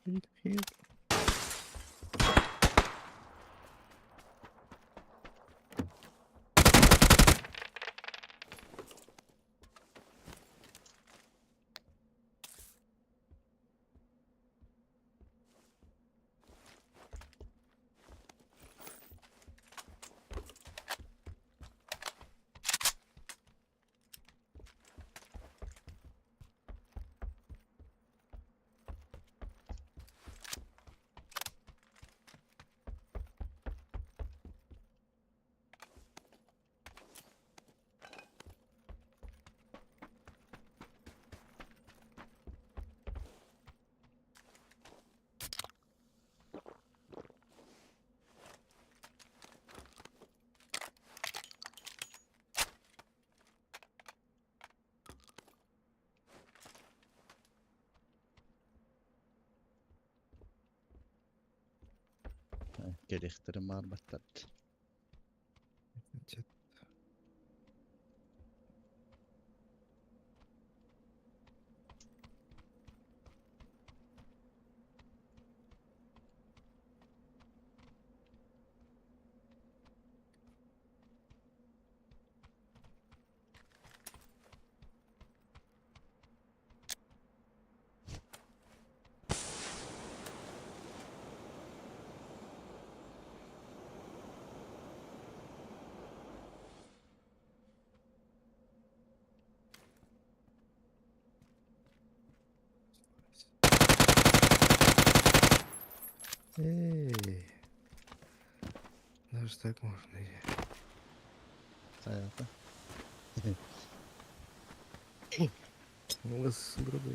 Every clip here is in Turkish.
Heal. Gerektirim var battart. Эй. Даже так можно. Hayata. У вас грубый.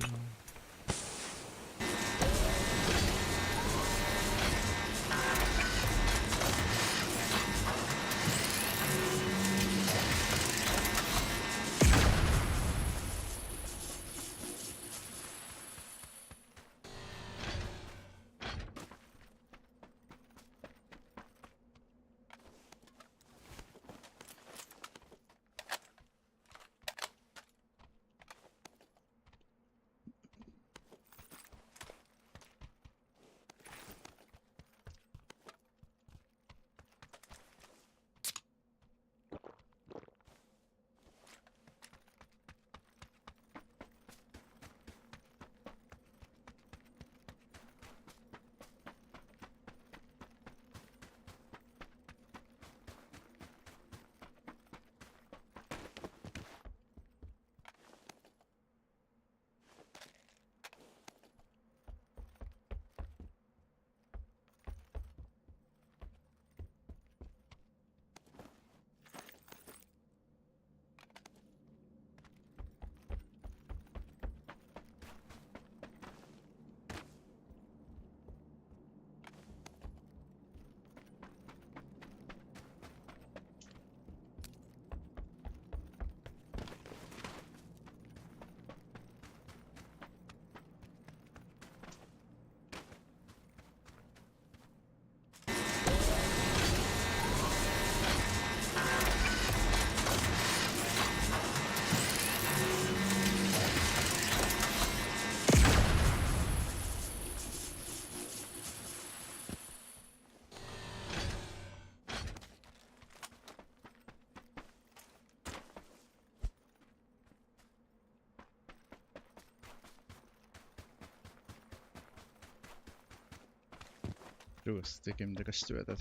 Just tekimde kaçtı vedad.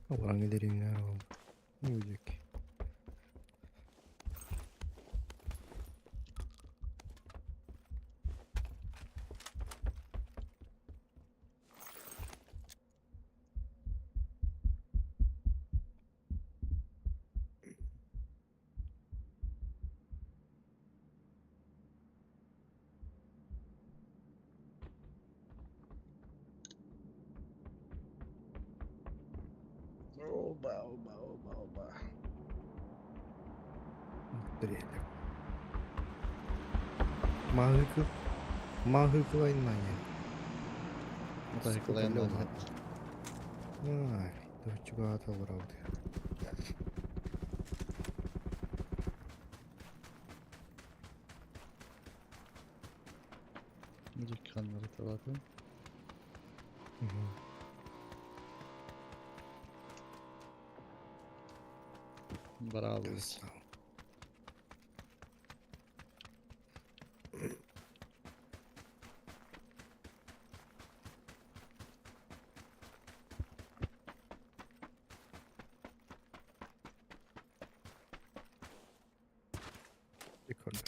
Orang gidelim ya. Ne olacak? Оба. Дрель. Магы клайнания. Отайкылайын Ай, дурачуга аталырауды. gördüm. Hı hı. Bravo. Ya, sağ ol. Yukarıda.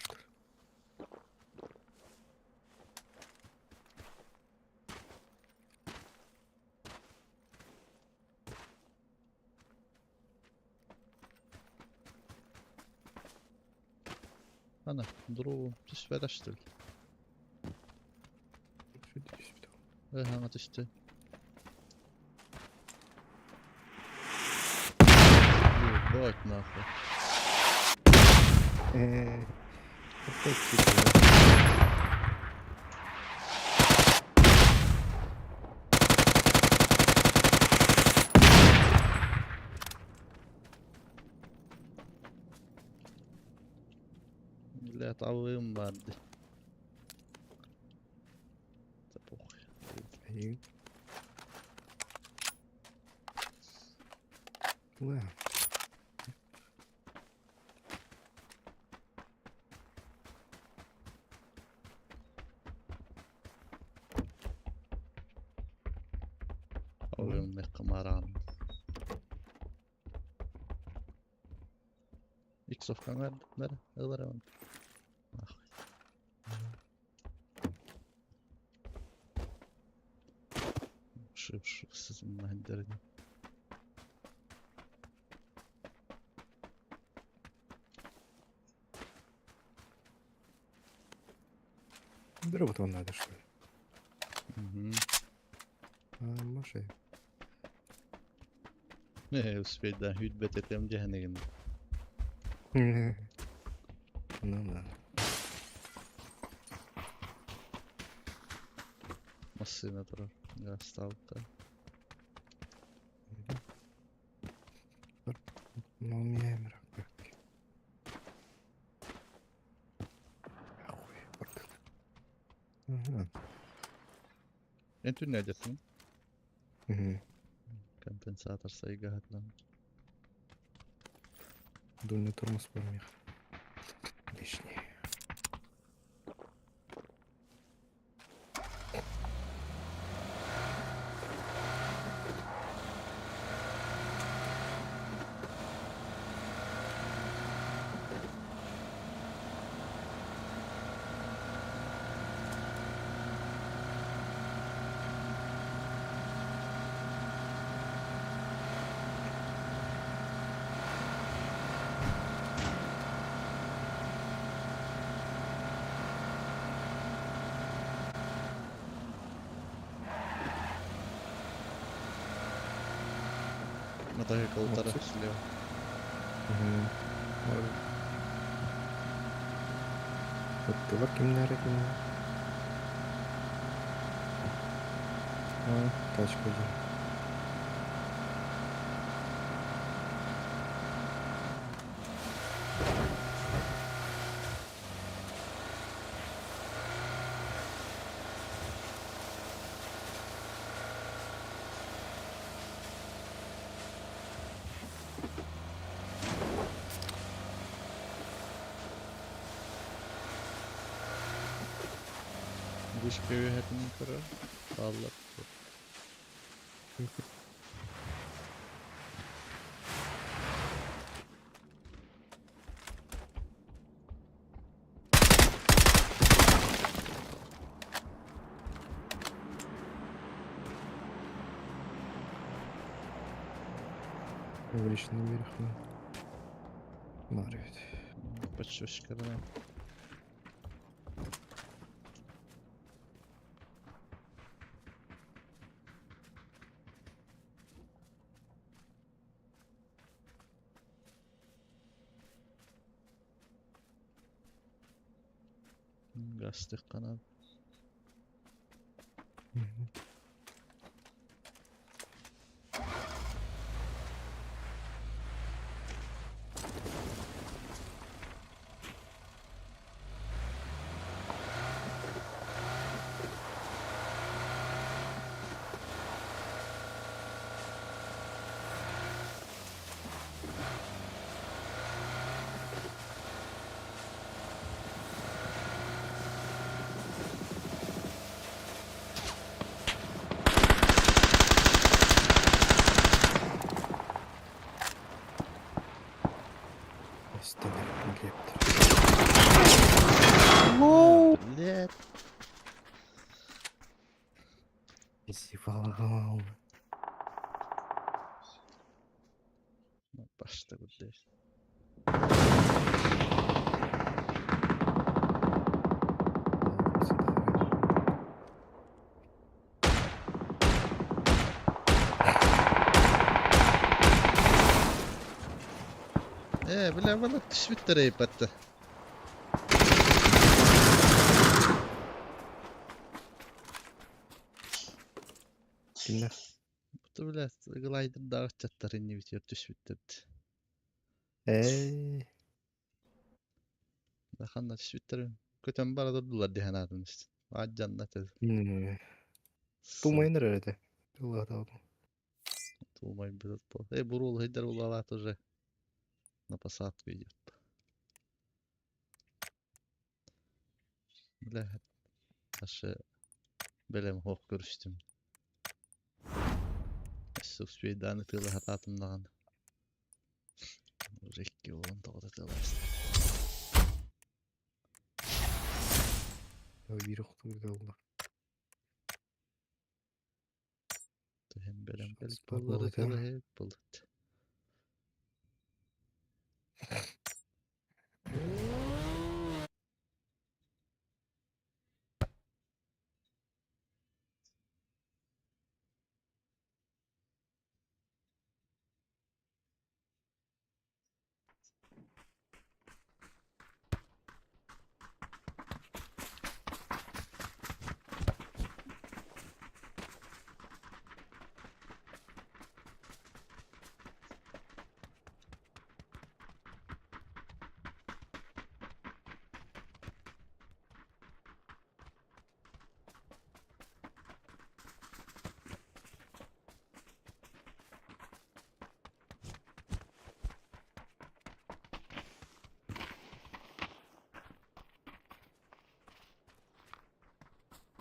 Ana, duru, düş ve daştır. Şöyle bir daha. Ve hana düştü. Bak ne yapıyor? Çok güzel. Millet avım vardı. Tabuk. İyi. Ulan. Avım ne kamaran. İlk sofkan verdi. Nere? Iğlar hemen. Ah. Şu sizin mahallerin. Дрова вам надо, что ли? Hı. Маши. Ne Üsbeyden hüdbet etem cehennem. Ну да. Masina durar. Ya stavka. Ну, у меня и мрак. Охуй, вот. Ага. Entü ne edettin? Угу. Компенсатор sayı hatlan. Дульный тормоз помех. Лишний. Мотоцикл Вот тарaf тут. слева. Угу. Вот ты ваким нареком. Тачка же. Kuş köyü hepini kırar. Allah. В личный берег. Марвит. Почти şıkkırına. Gazete kanal. Угу. Истемер билет. Блядь. Зевал. Başta блядь. Бля, вона швидко рейпати. Kimler? Bu bля, глайдер дагы чаттар инне битер түшбүттөрдү. Ey. Да ханна түшбүттөр. Көтөн бара дурдулар деген адым işte. Ажжанда тез. Тумайныр herhalde. Allah da oldu. Тулмай бизет бол. Бурул хайдар бул алат уже. На посадку идет. Бля, аше белем хок көрүштүм. Успей даны тылы хататымдаган. Уже 2 болон тогда тылайсың. Ya bir oktu bir de Allah. Hem belem Şans belip var bolları burada. tılı hep buldu.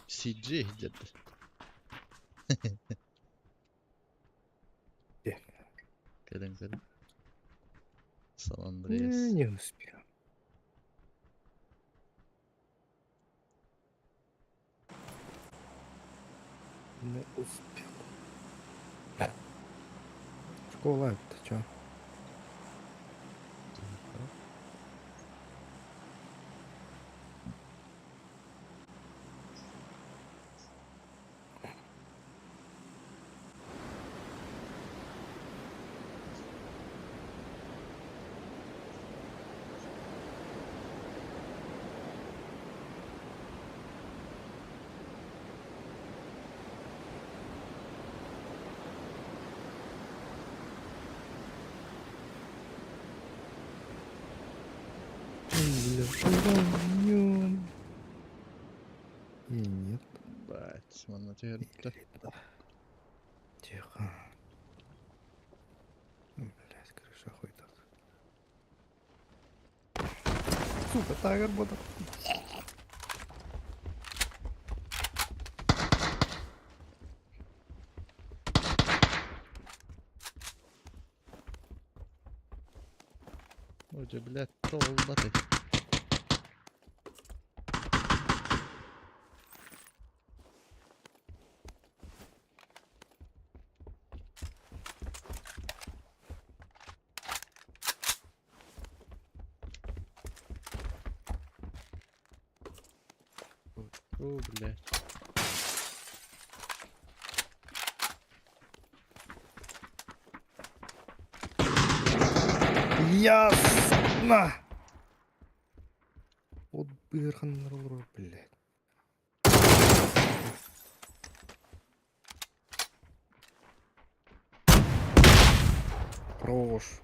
CG dedi. Gel. Gelin gelin. San Andreas. Не успел. Не успел. Школа это чё? И нет. Бать, манна төгөрүптү. Тихо. Блять, крыша хуйта. Сука, так работает. Уже, блядь, толбаты. О, блядь. Ясно! Вот бырхан роллер, блядь. Хорош.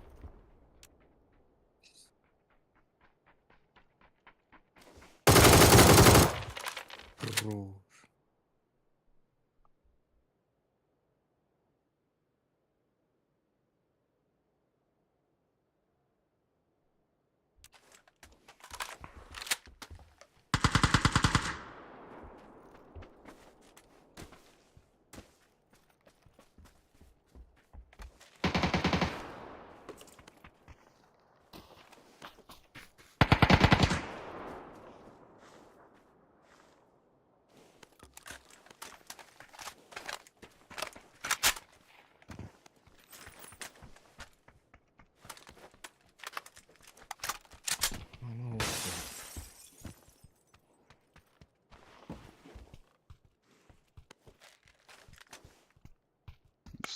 Хорош.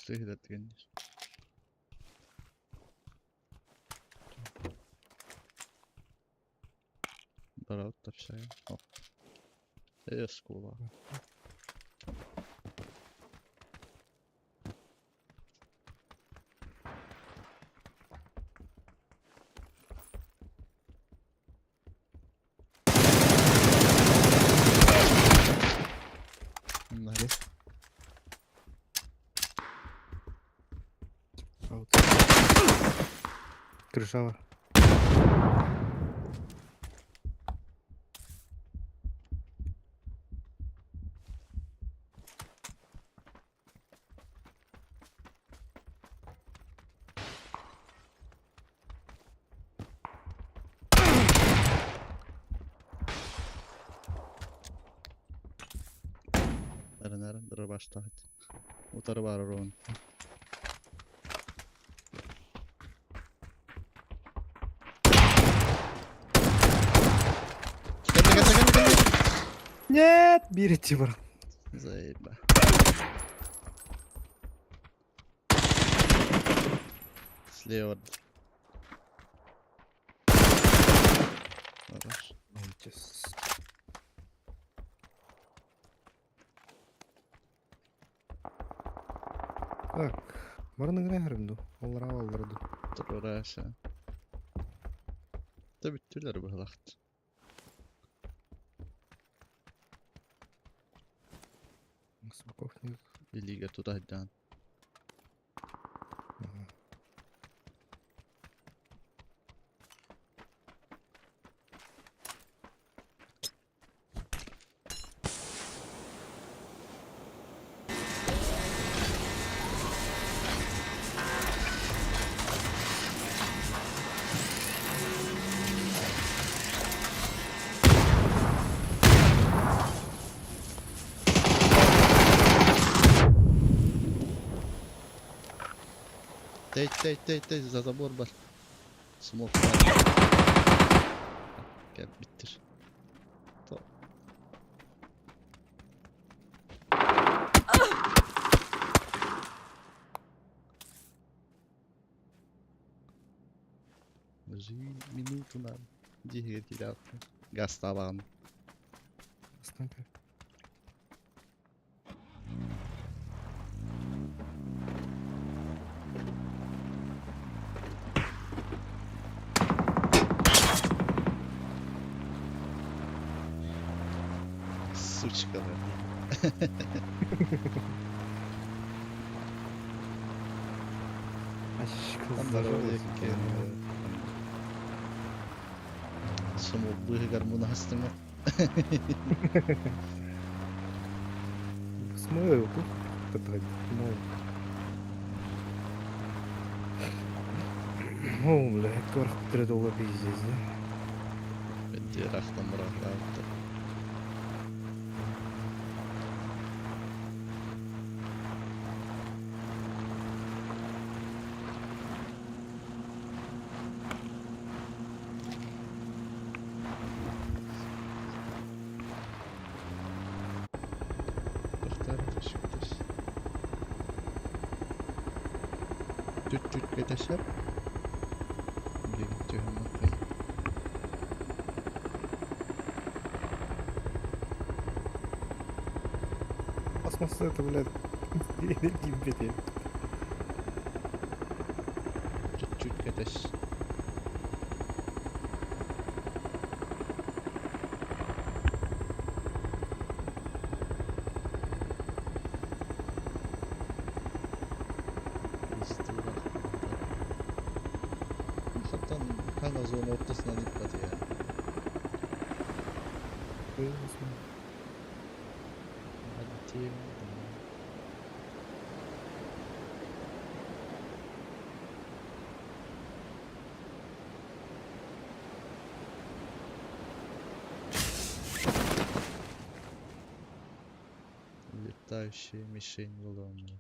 Üstüne gider diyenler. Bara ut da bir şey. Hop. Skola. Hadi. Аут. Крыша var. Neren dırı başta hadi. Utarı var onun. Geldi. Нет! Бери Тимур. Заебо. Слева. Хорош. Так. Барының рәһәрімді. Олар алырды. Dur oraya aşağı. Da bittiler bu halakt. Смоков не... Bir liga tut hadi. Ага. Tey za zabor var. Smoke var. Gel bittir. Tamam. Minuten abi. Diye gel. Gaz tabağını. Снайпер. Su çıkarıyor. Aşkım. Onlar oraya geliyor. Smoke bu гармона hastımı. Смойл тут. Это смойл. О, блядь, кварх $3 пиздец, да? Ben diğer aktan bıraktı. Tüt beteşer. Buraya gidiyorum bakayım. Космос это, блядь, гибет. Tüt beteş. Kanka zone ortasına dikkat ya. Hadi team. Летающие мишень ломали.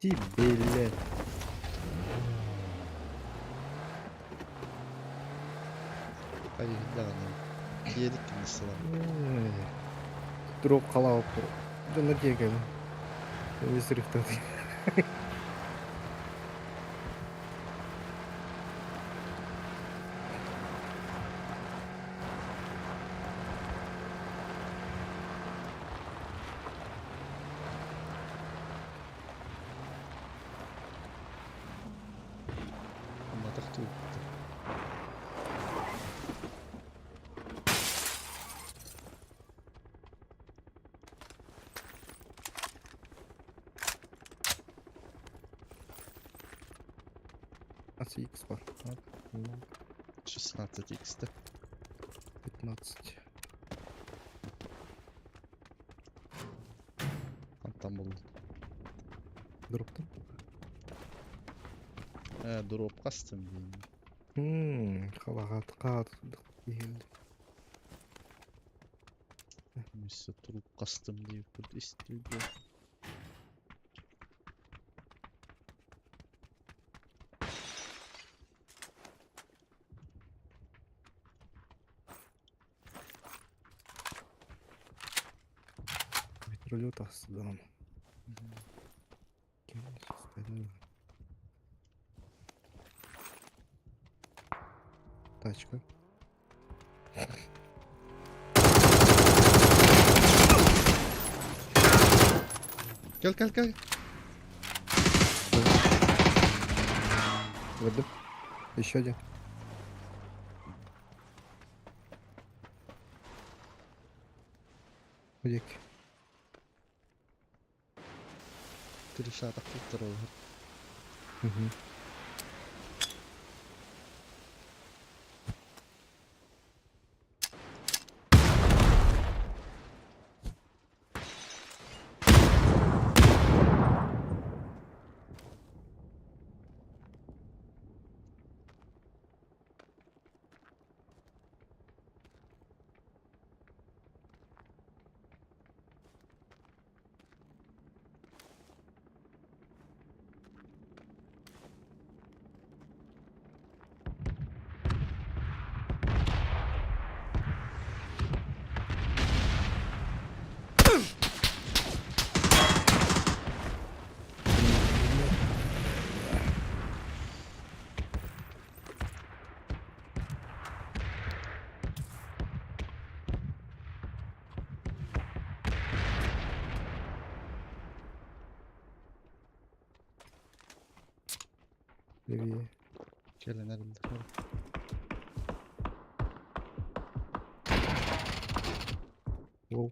Değil belli. Hayırlı anam. Yedik gibi sıra. Drop қалап тұр. Бұны кегім. Өсірікті. Anladık da öldü. Nasıl X var? Bak. 16 x'te. 15. Tam buldum. Drop'ta. Drop kastım diyeyim. Қалаға қатырдық. Neyse drop kastım diye burada istiyor. Вертолет астыдан. Тачка. Gel. Gördüm. Еще один. Ходик. Kırışa da kurtarılır. Угу. Левее. Gelin elimde. Воу.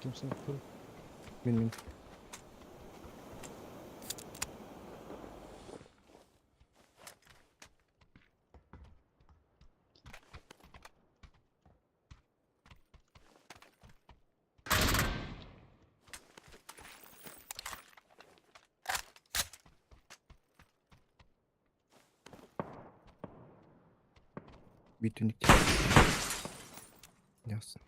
Kimse yok. Dur. Min. Bütün Ясно.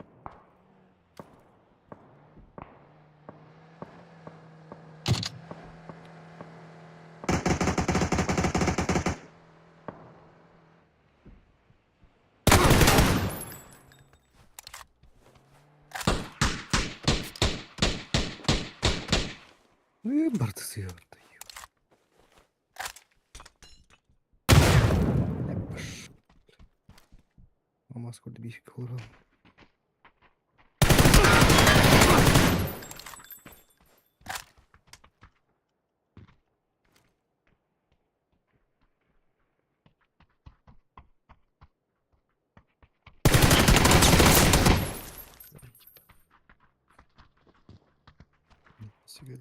Бартысы yordu. Ama skorda bir şey olur. Sigara.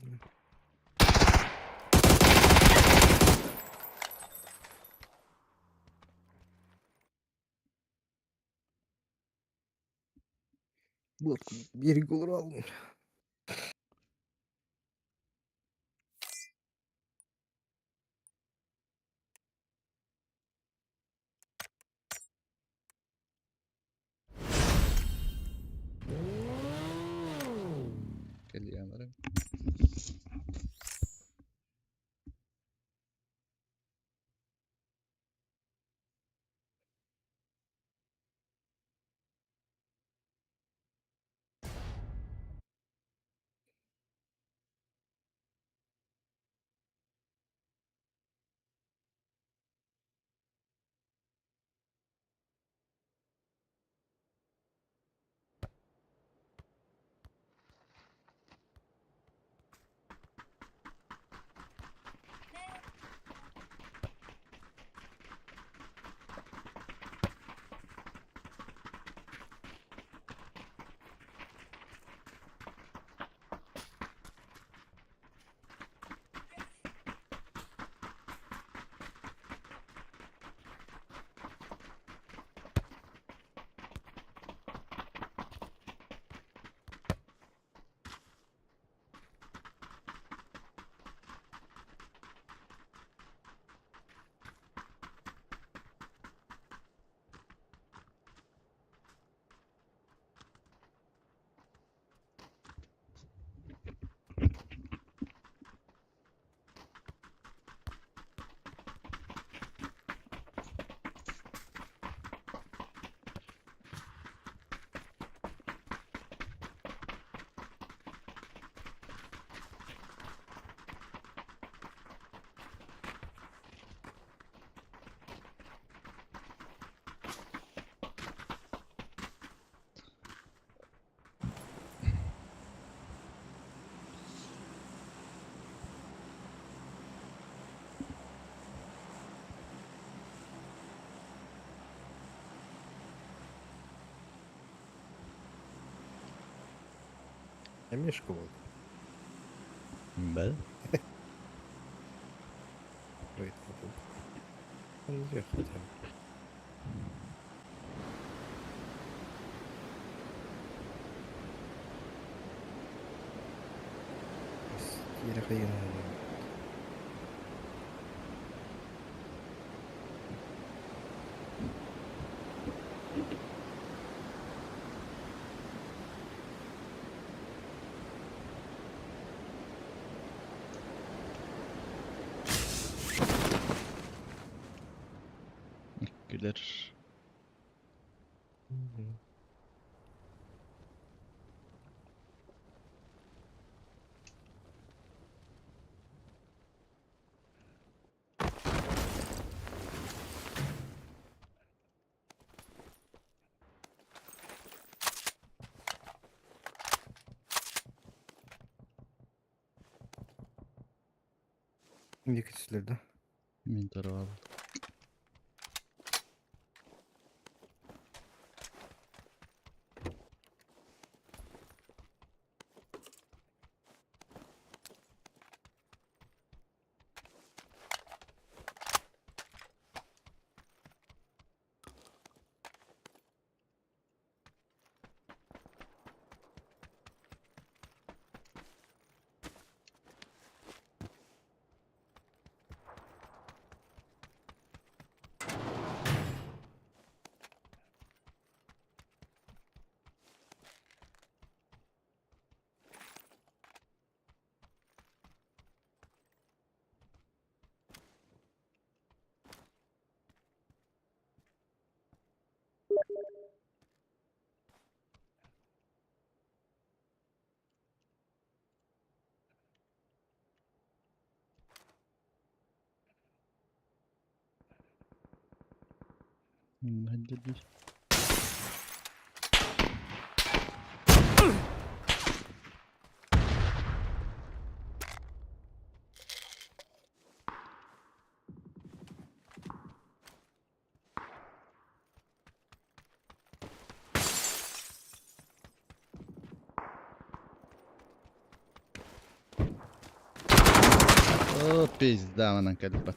Bu bir olur aldım. Мешка вот. Бел. Рейд вот. Он где хотя бы. Yere kayın. Güler. Yıkıcılarda. Min tarafı aldı. Hadi bir. О, пизда, она кальпат.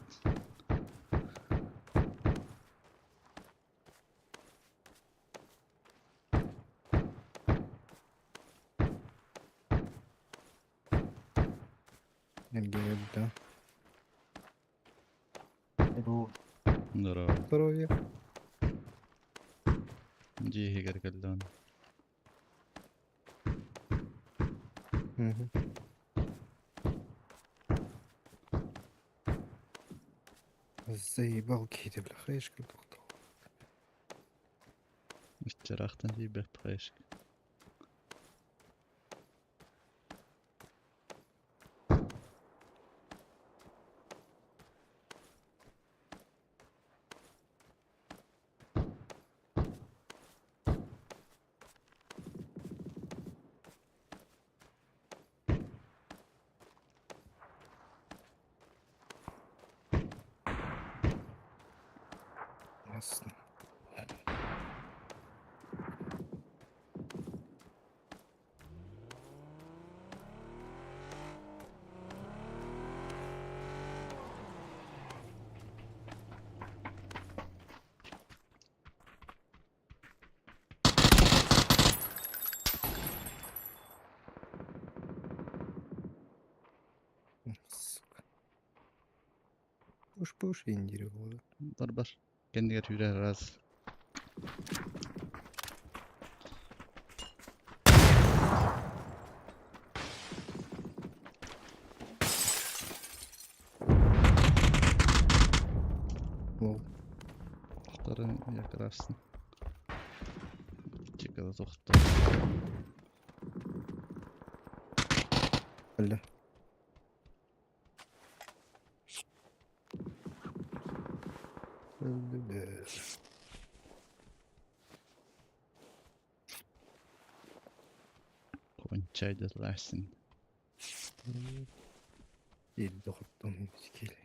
Елда. Здорово. Здоровья. Джихи каркалдан. Угу. Заебал какие-то, бля, хаешка. اشتراختن دي بخشك. Ясно. Сука. Пуш индировал. Barbar. Kendi gel yürü razı. Лол. Muhtarı yakalarsın. Çekada toktu. Бля. Konçaydı lasın. Yedi хаттан sikeli.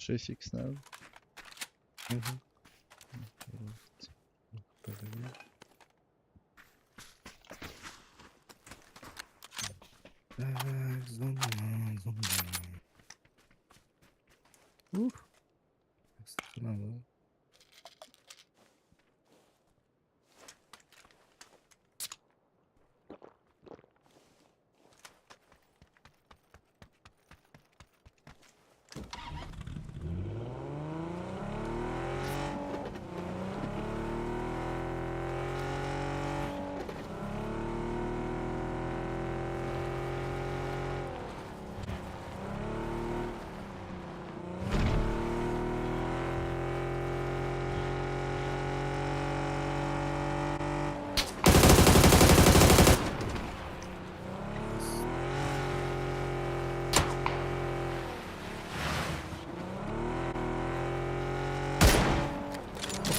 6х надо. Угу. Подожди. Так, зона. Ух, надо.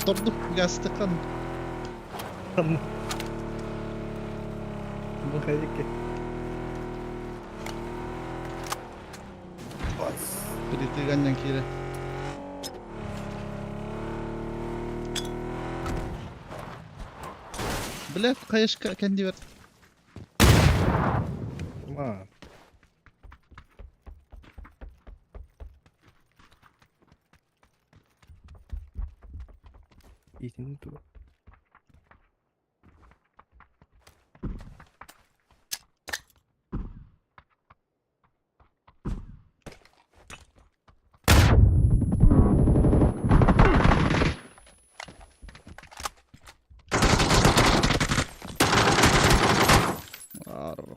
Oturduk gaz tıkan. Bu haydi. Bas. Birisi ganyan kire. Блядь, каяшка kendi ver. Ма. İyisini dur.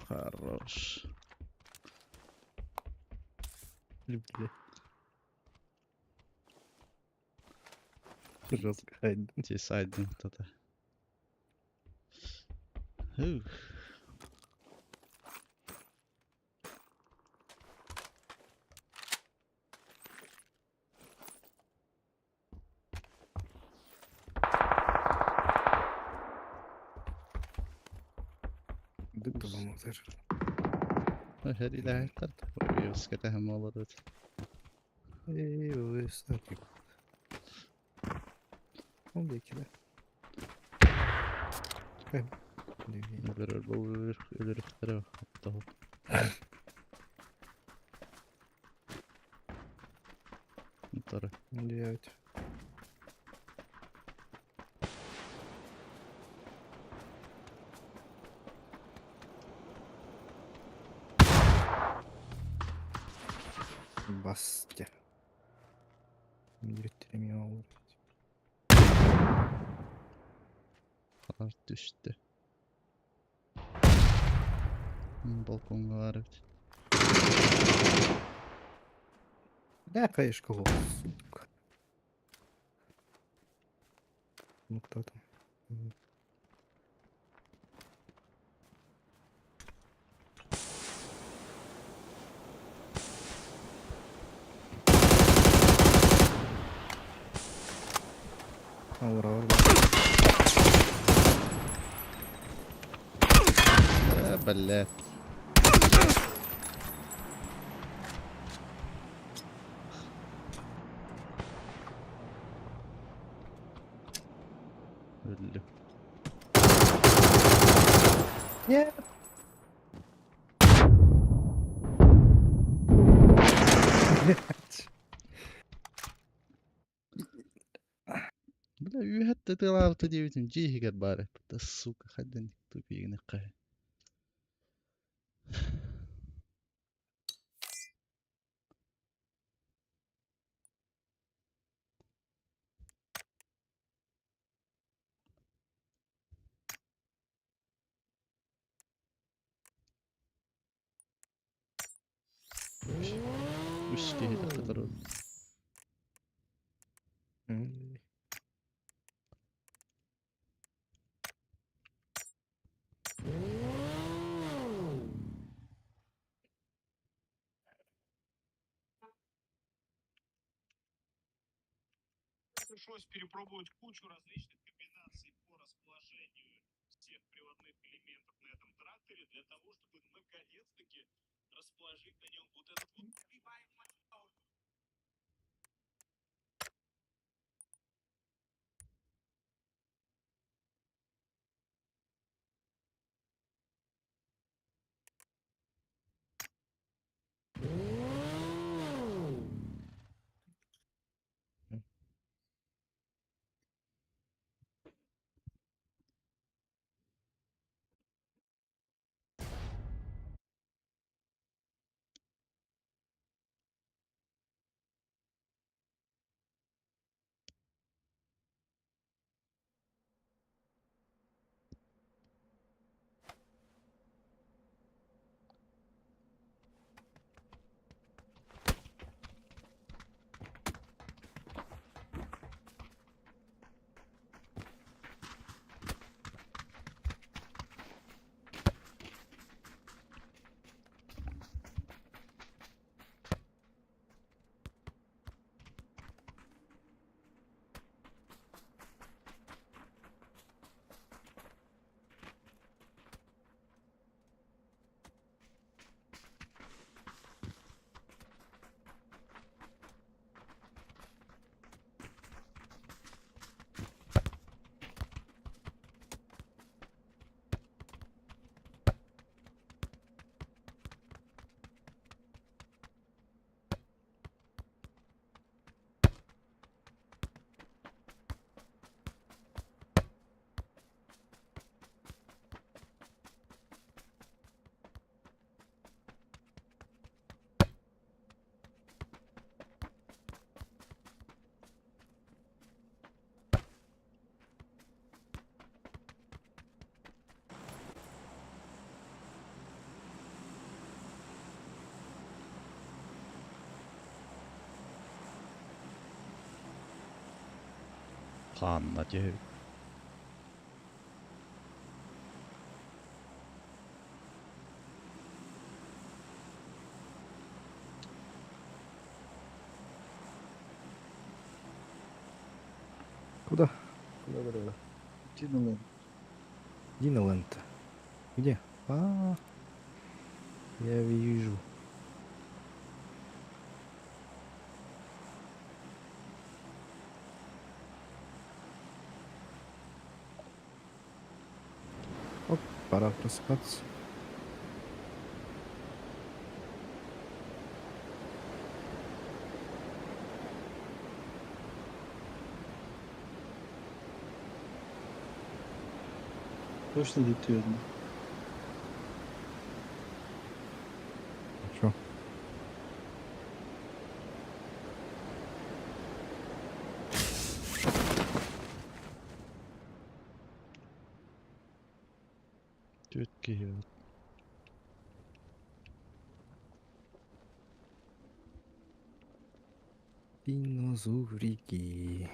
Хорош. Люблю. Жестко хайди. Тесайдın tata. Huh. Dık da olmazlar. Her ilahi tata. Yoskata hem olur. Eee, statik. Oldu ikili. Hem. Ölür bu ölür. Hatta hop. Tarı. Evet. Bastı. Yürüttüremiyor olur. Kar düştü. Balkonga var evet. Да, конечно, лох, сука. Ну кто там? Аура, аура. Блядь. Öldü. Нет. Блядь. Бля, حتى تلعب تجي وتنجيه كبارة. السوق خدني تبي نقه. وش كده قدروا. М. Пришлось перепробовать кучу различных комбинаций по расположению всех приводных элементов на этом тракторе для того, чтобы наконец-таки расположить на нем вот этот вот Kannat ja hyvin. Куда? Куда? Кинули. Диноленд. Где? Я вижу. Оп, пора просыпаться. Точно летуємо. Чё? Työtkin hyvät. Динозаврики.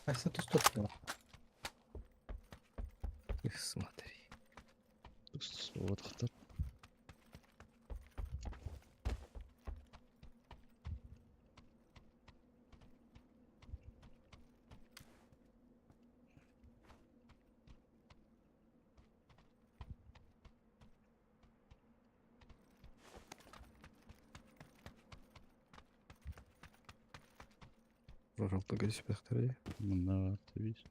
А це тут стоп. Их смотри. Вот кто. Пожалуйста, говори себе вторые. Да, ты видишь.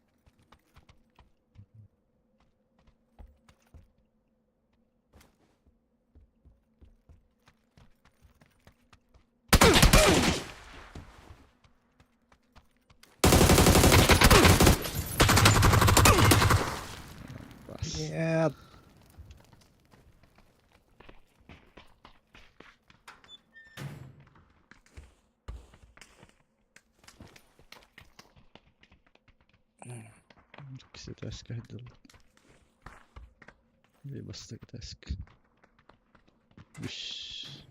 Бас. Нет. Yksi täskähdellä. Viimasta täskä. Vysh.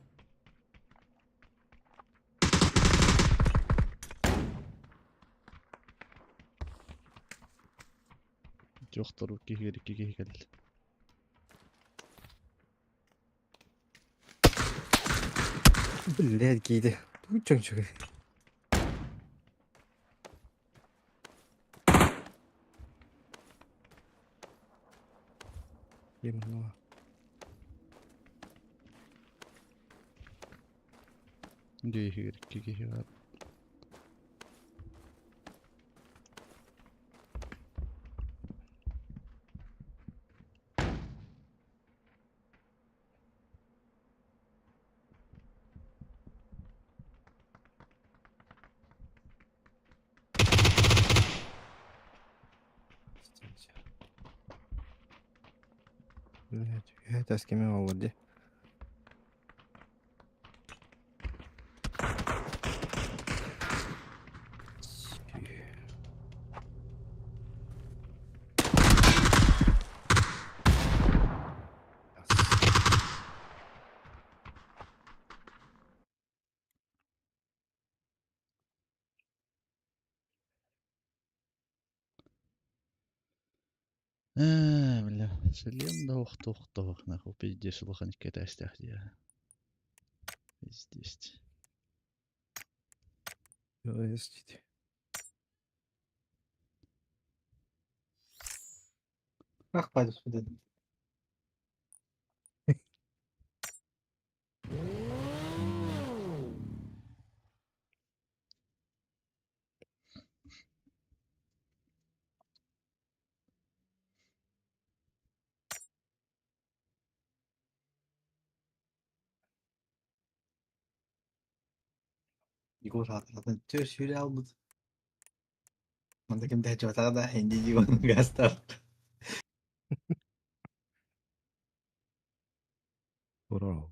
Johtanut kihkelle. Блядь, Гиди. Ну, чё? Именно. Kihkelle. Блядь, это с кем я владе? Бля, шлем да ух, нахуй, пиздец, лохань китайстях я. Пиздец. Есть. Ах, пойду сюди. 이거 zaten şöyle al bu. Manda kim dah coba dah hindi juga gas tar. Урал.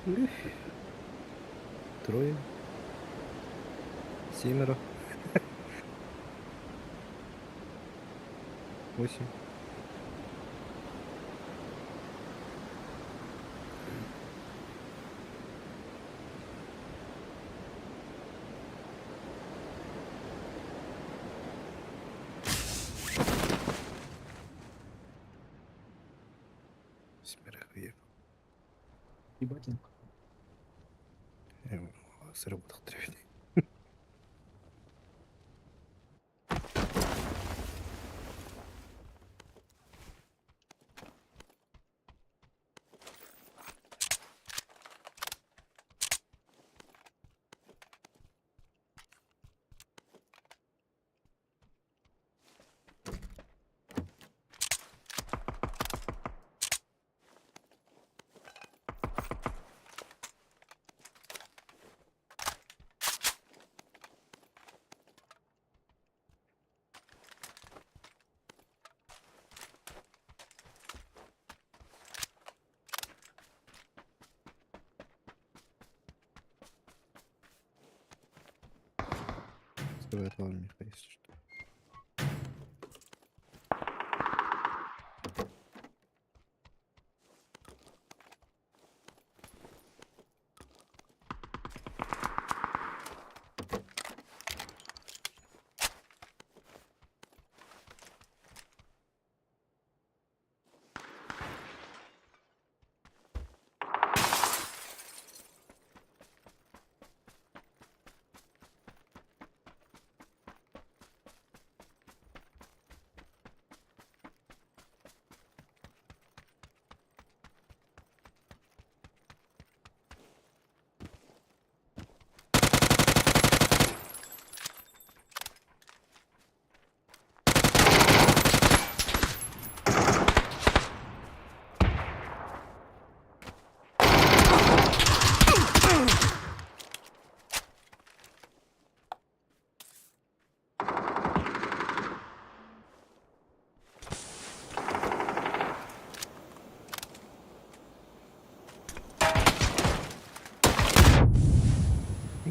Ух. Троє. Сімеро. 8. Смерехвів. Ебатинка. Заработал древний. Скрывает вам Миха, если что.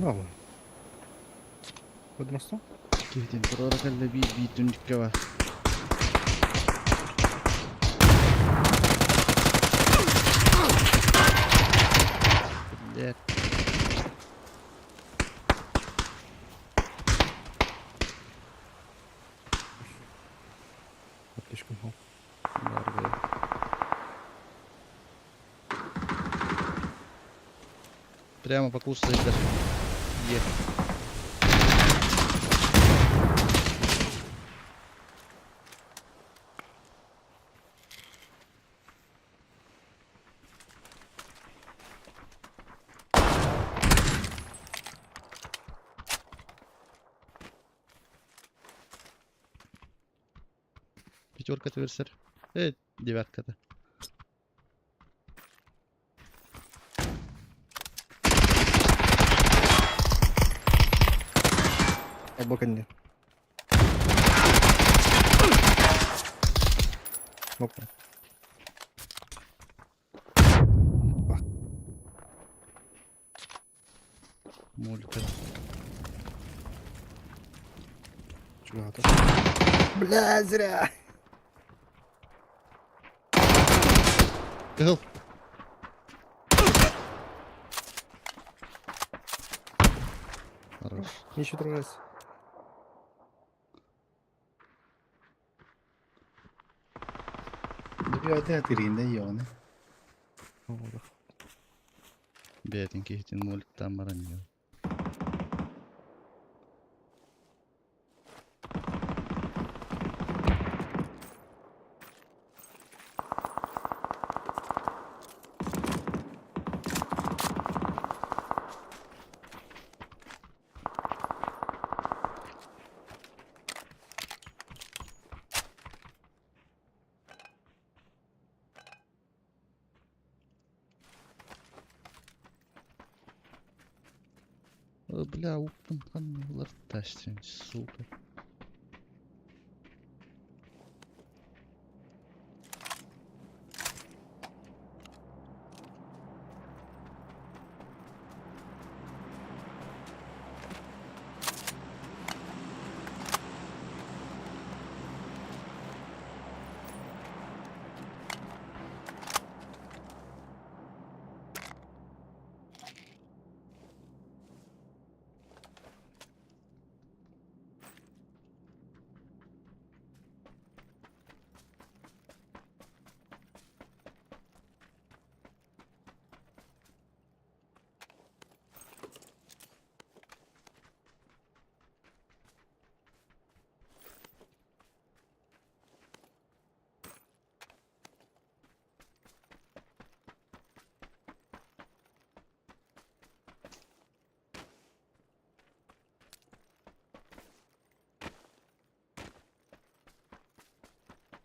Mama. Под мостом? Kehitin prorakalle bir dönükke var. Блядь. Отлично. Мол. Var be. Прямо по курсу даже. Е. Пятерка тверсер. Девятка-то. Облака нет. Опа. Мулька. Чего-то. Бля, зря. Кыл. Хорош. Еще 3 раз. Dünyada hatırında yani. Olur. Беден kehitin mульктан баран ya. Бля, уктым қанылар тәштен, сука.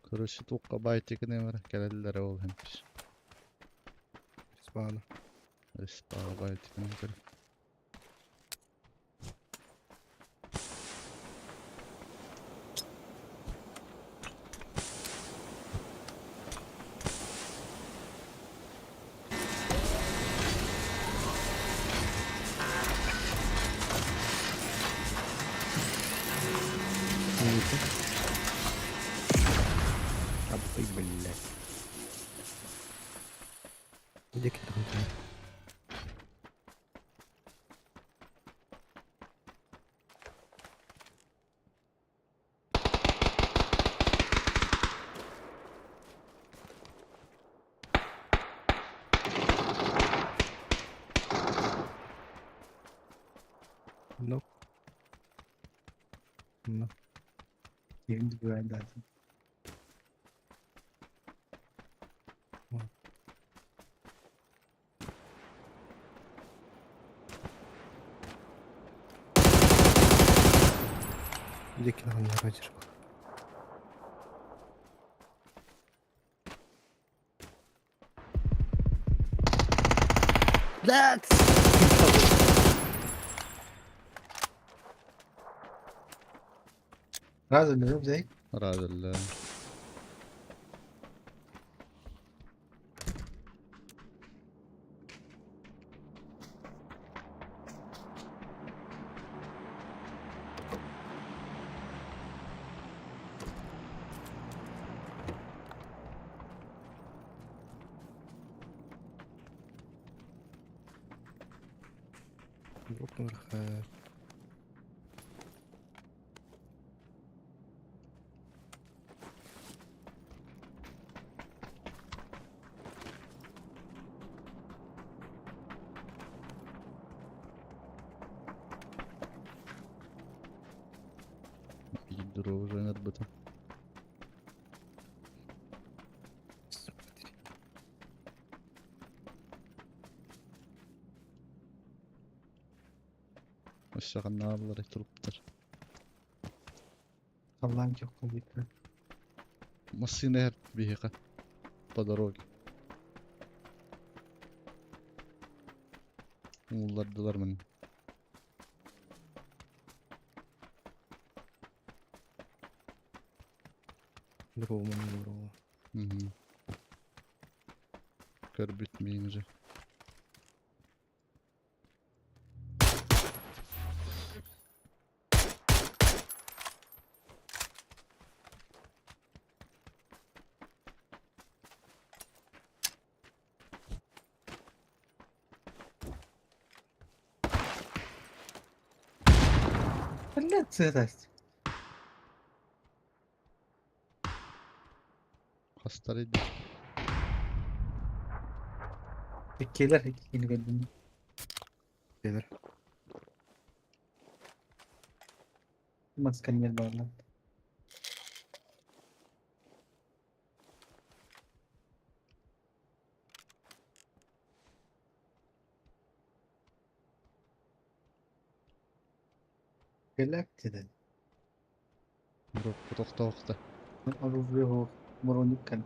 Короче, туққа байтекіне бар, келелілері ол хемпіш. Спана. Респаға байтекіне бар. Ой, блядь. Иди к этому. Ну. Ну. Yerini güvende zaten. Иди к нам, райдерку. Блядь! Razı mı zey? Radil. Друг нархает. Гидро уже нет быта. Смотри. Aşağıdan ağırları turuplar. Allah'ım çok komik. Машина her бега по дороге. Улладылар мен. Другого не выбрала. Угу. Көрбүтмейін же. Блядь, сырость. Hastaydı. Tekeler yeni gördüm. Gelir. Maskan yer bağlı. Gelak dedi. Bro, toqta. Aruvlu Moronik kan.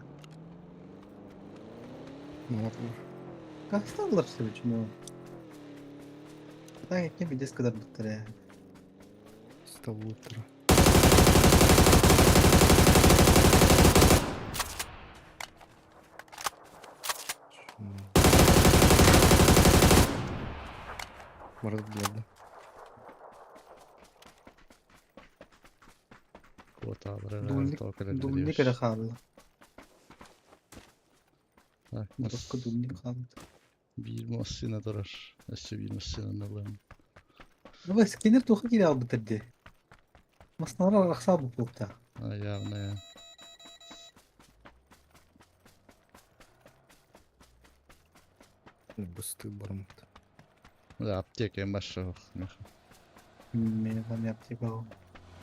Ну, вот, вот. Как стало все почему? Так, не видишь, когда быстрее. Стал утро. Мороз, блядь, да? Вот abi. Dunlik kadar kaldı. Bak, Mutlaka dunlik kaldı. bir masina durar. Eski bir masina alalım. Ama skinner tohu gibi abi bitirdi. Masnara raksa bu bulukta. Ayağına ya. Быстрый бармут. Da aptek en başa. Beni falan yapacak o.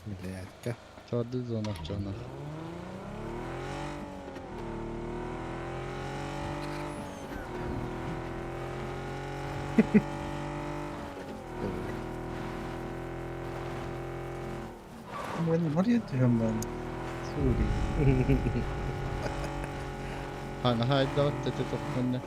Блядь, да? Çadı zona cana. Ben oraya diyorum ben. Uri. Han har dragit det till toppen.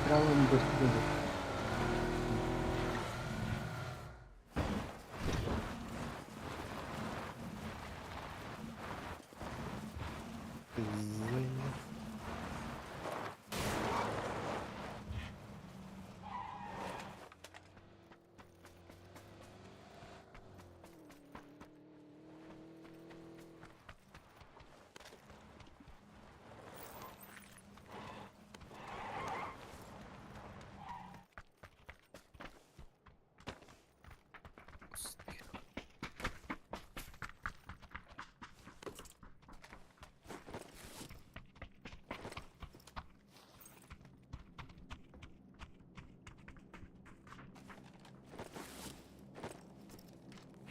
Справа не доступно. Зайняв.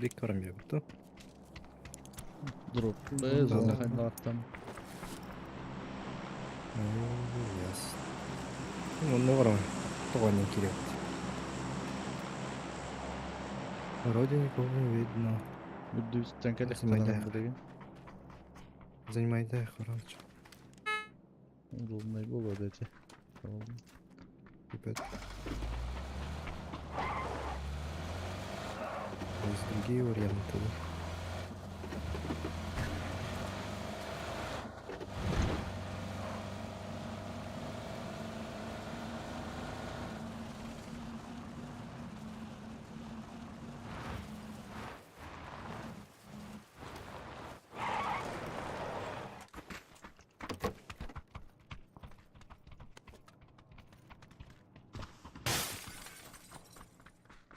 Likarım yoktu. Drop. Ну, Безумно да. хай там. Ясно. Ну, не варом. Того не кирил. Вроде никого не видно. Üdüz tenkeli Bizim kalan elde. burayı. Занимайте хорошо. Olmay bol ödedi. Tamam. Ребят. Есть другие варианты.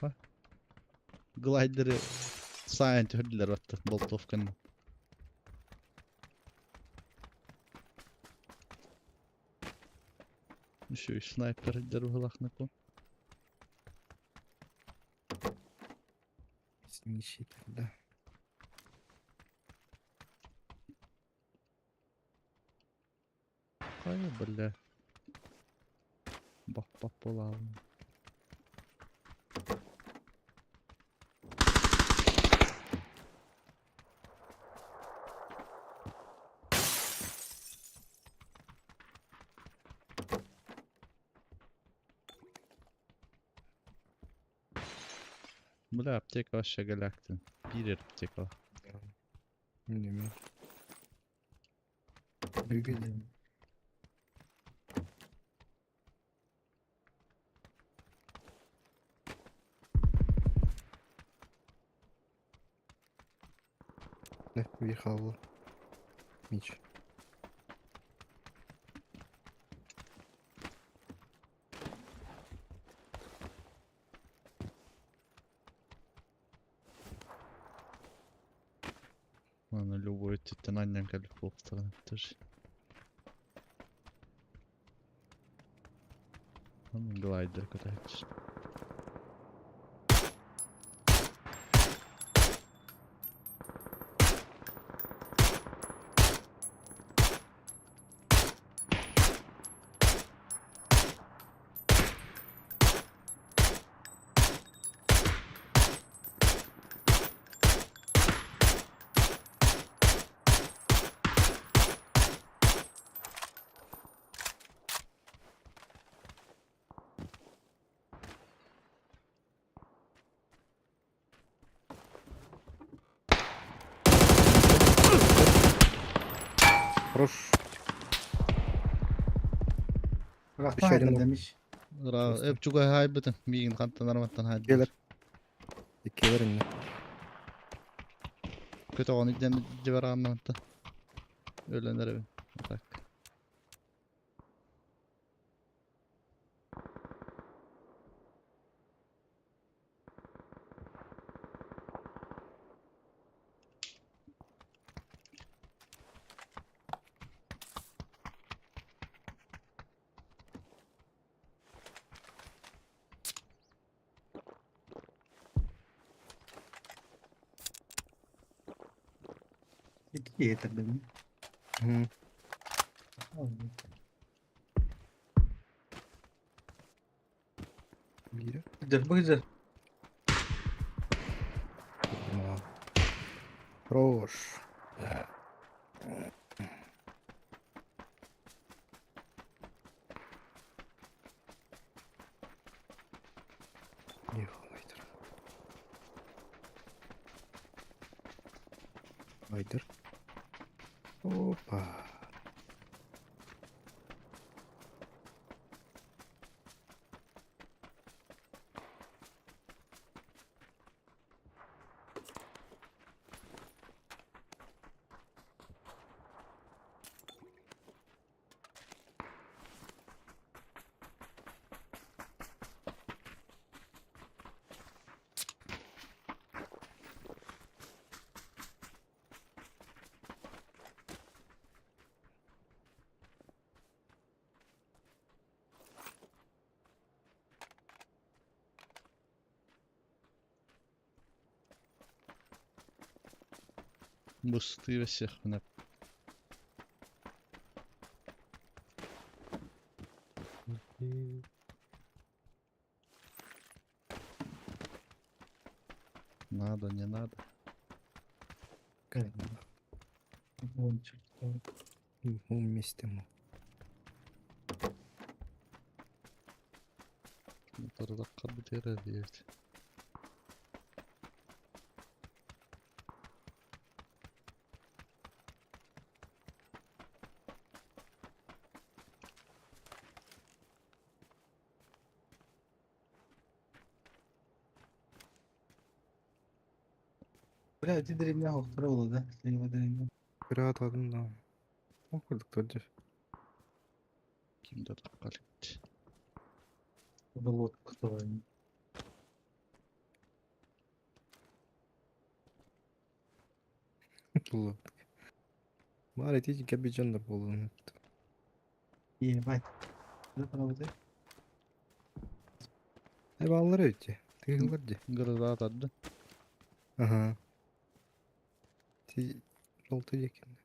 Да? Glider'ı sağ hördüler attı Boltovkan'ın. Şu sniper hördüler bu halaknak o. Замечательно. Hayır böyle. Bak bolalım. Bля, аптека вообще галактин. Bir аптека. Не имею. Двигатель. Въехал меч. Ладно, любой титананьян геликоптер теж. Глайдер катається. Хорош. Bıraktan Şöyle haydi mi? demiş. Ra hep çuga haybıtın. Migin kantan armattan haydi. Gelir. İki verin de. Kötü onu giden civar anlamatta. Ölenlere ben. Bak. İki getirdim. Hı. Biri. Güzel bu güzel. Tamam. Хорош. Ехал Вайдер. Вайдер. Опа. Bu sıtıyı ve siyah. Надо, не надо. Evet. Onu çıktı. Вместе мы. Motoru biter diye. Bırak dilim ya hafta oldu da. Seyva dilim. Пират adında. Okurduk da önce. Kimde dakika gitti. Bu da lot kutu var. Було. Bari diyecek ki bir can da bulun. İyi bak. Ne para bu da? Hayvanları öyle. Tığılır diye. Gırıza atadı. Aha. Ti oltayacak şimdi.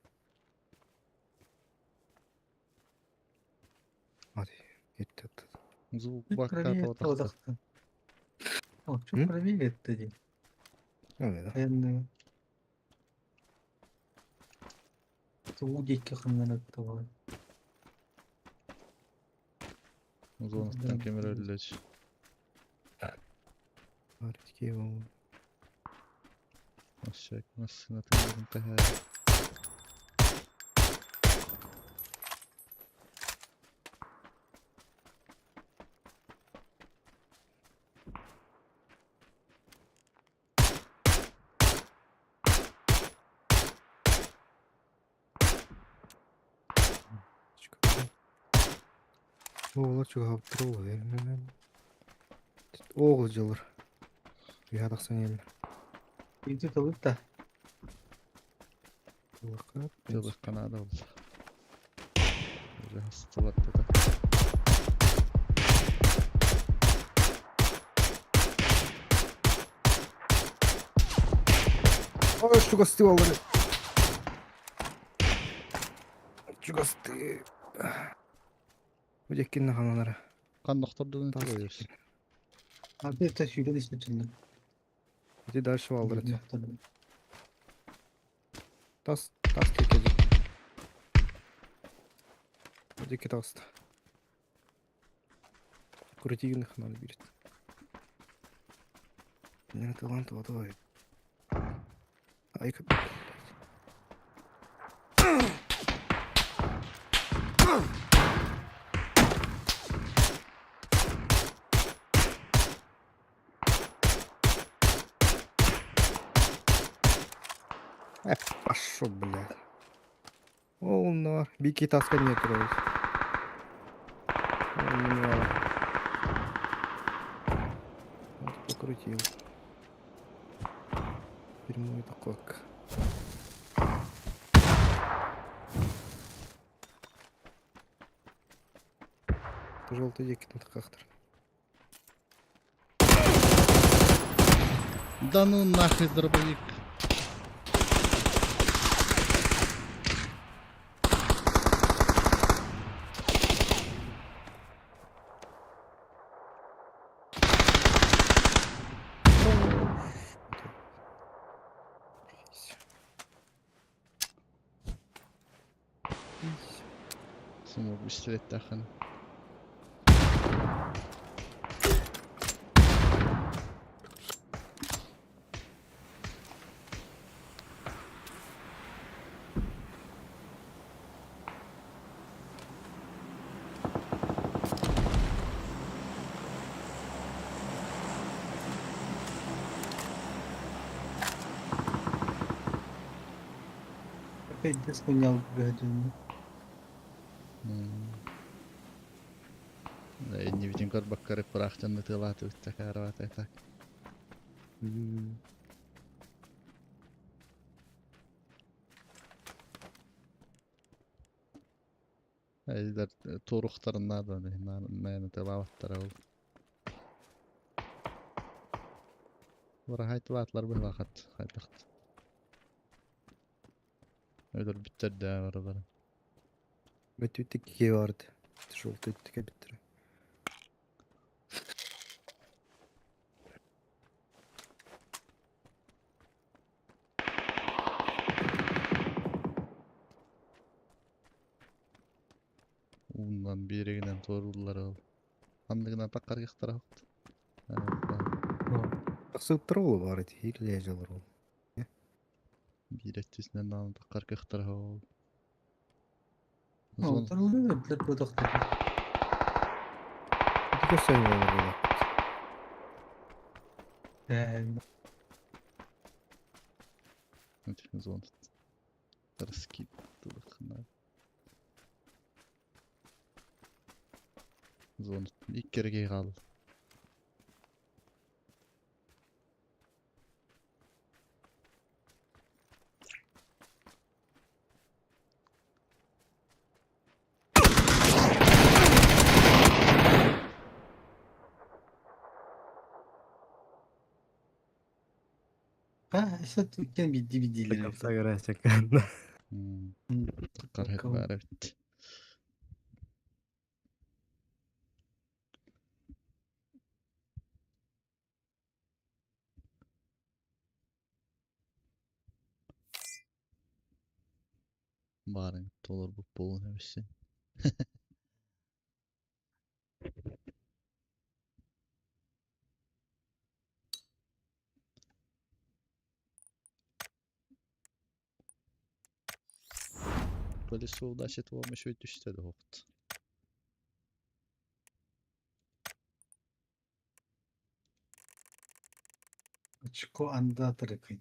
Hadi. Gitti attı. Звук Çok bakka praviye etti o tahtı. dakika. Oh, çok Hı? praviye etti diye. Öyle de. Yani. Soğuk yakınlar etti var. Uzunluktan kemir öldüç. Bari dikey oldu. Aşağı nasıl atılırım kahaya. Çıkalım. Oğlan çok haptır oluyor. Oğul cılır. Bir hadaksan yemin. İyi kalıp da. Kulaka. Tılır kanada oldu. Böyle hasta battı da. Ой, что гости олары. Что гости. Bu cekkinin hanaları. Kan doktorluğunu Tas koyuyoruz. cekkin. Abi bir taş yürüdü işte çıldı. Bir de dersi aldır et. Noktada. Tas çekecek. Bu cekki tasta. Куртигных надо берет. Не талант давай. Ай как. Пошел, блядь. Волна. Бики таскать не троить. Вот покрутил. Прямой такой. Желтый дикий тут как-то. Да ну нахуй дробовик. Смог бы стрелять тахан. Опять досгонял гадину. Да, я не видим, как баккары прахтан тылаты такая рватая так. Эйлер турухтарына да näin tılavattara ol. Vara haytıvatlar bir vakat haytakt. Öyle bitter de var bara. Metütük iki vardı. Желтый тike bitti. Undan biriginen torullar ol. Andıgına takkar yıktara hoqt. Аксы троллы бар эти, или жалар ол. Bir ettisinden dağını takkar yıktara ol. Ну, Zon торгую для продуктов. Тike sayıyorlar böyle. zon tarskip tılıkına. Zon ilk kere gey kaldı. Ha, işte Türkiye'nin bir DVD'leri. Takılsa gerçekten. Takkar hep Bakalım. bari bitti. Barın dolur bu bolun hepsi. Böyle soğuda şet olmuş ve düştü de hoqt. Açık o anda tırıkın.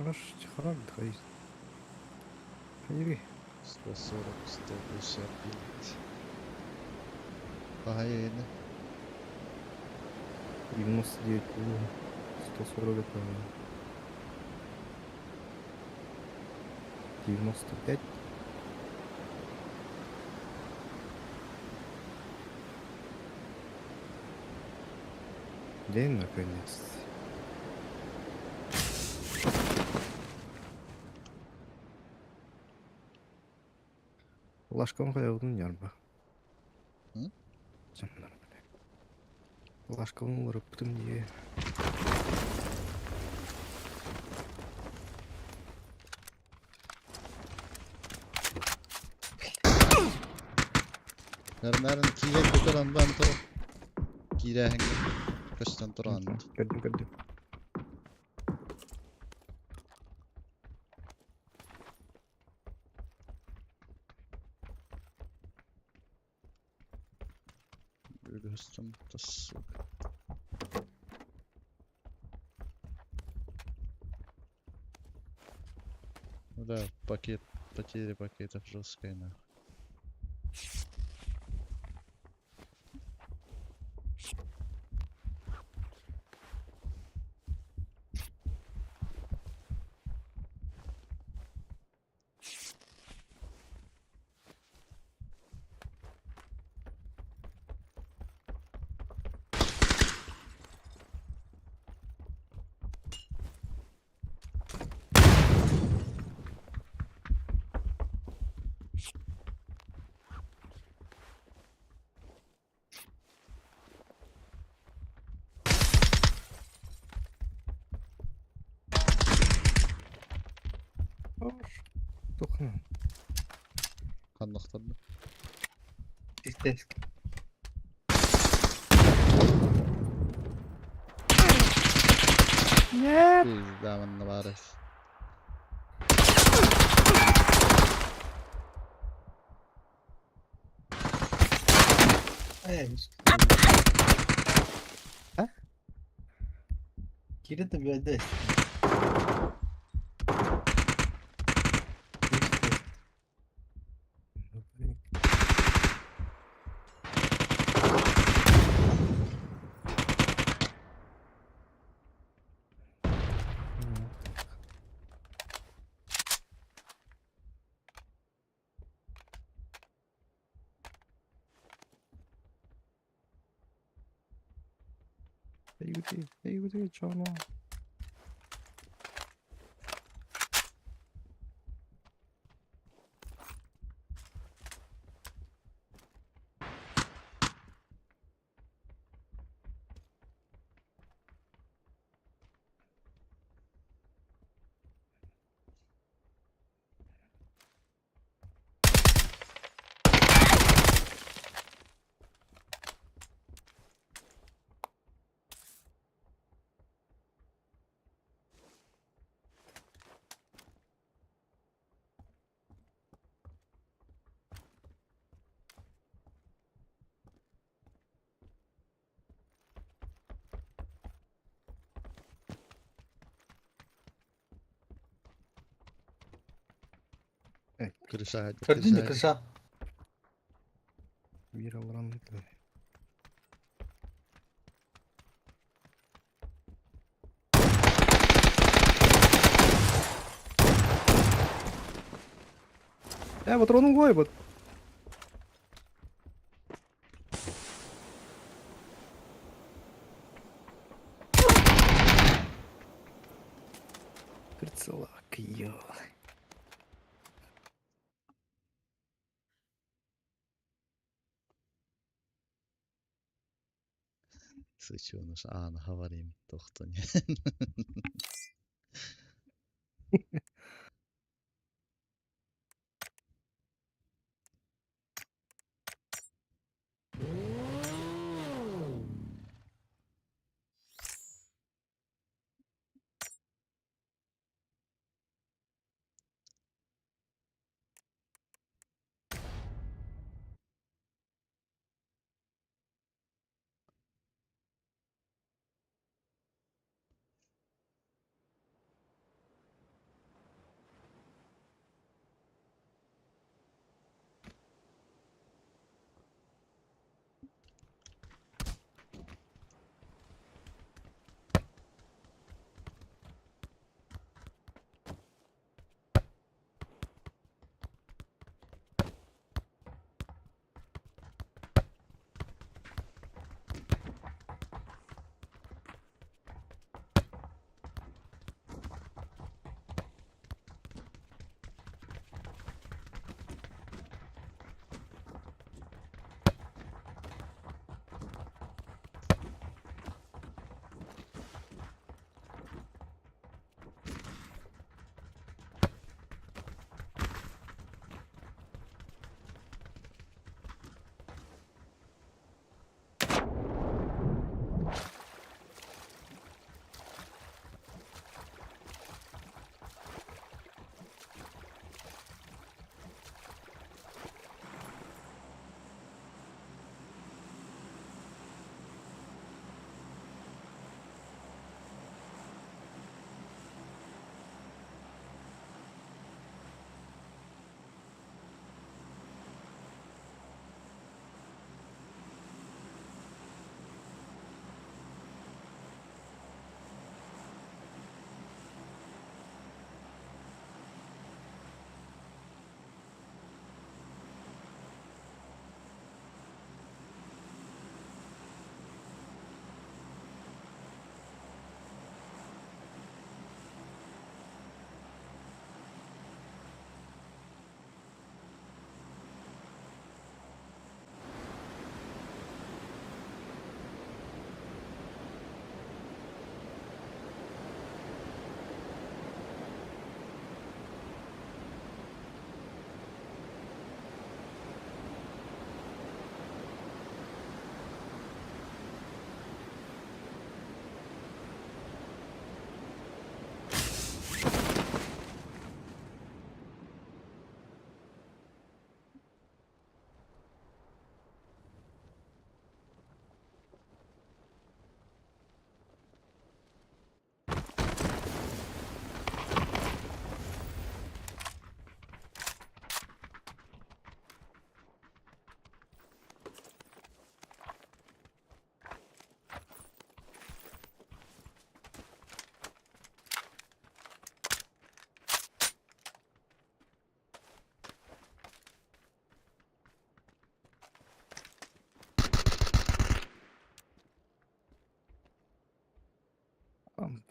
Аж чехарак ходить. Хайри. 140, 159. Погаяйно. 99 было. 140 это 95. День наконец. Лашком koyalım yarba. Hı? Canlar bile. Lашком vurup bıdım diye. Nereden kiire götüren ben to. Kiire henge. Kösten turan. Gördüm gördüm. Ylhöstön tässä. Да, пакет, потери пакетов жесткая нахуй. Hoş. Dokun. Kanlıktan mı? Sisters. Biz damanlı varız. Ha? Kira da böyle. Eyvdi canım. Kırışa hadi. Gördün mü hadi. kırsa? Bir alıram dedi. Вот он гой вот. Кырцелак, ё. Sıçıyormuş anı havarayım. Tohtun.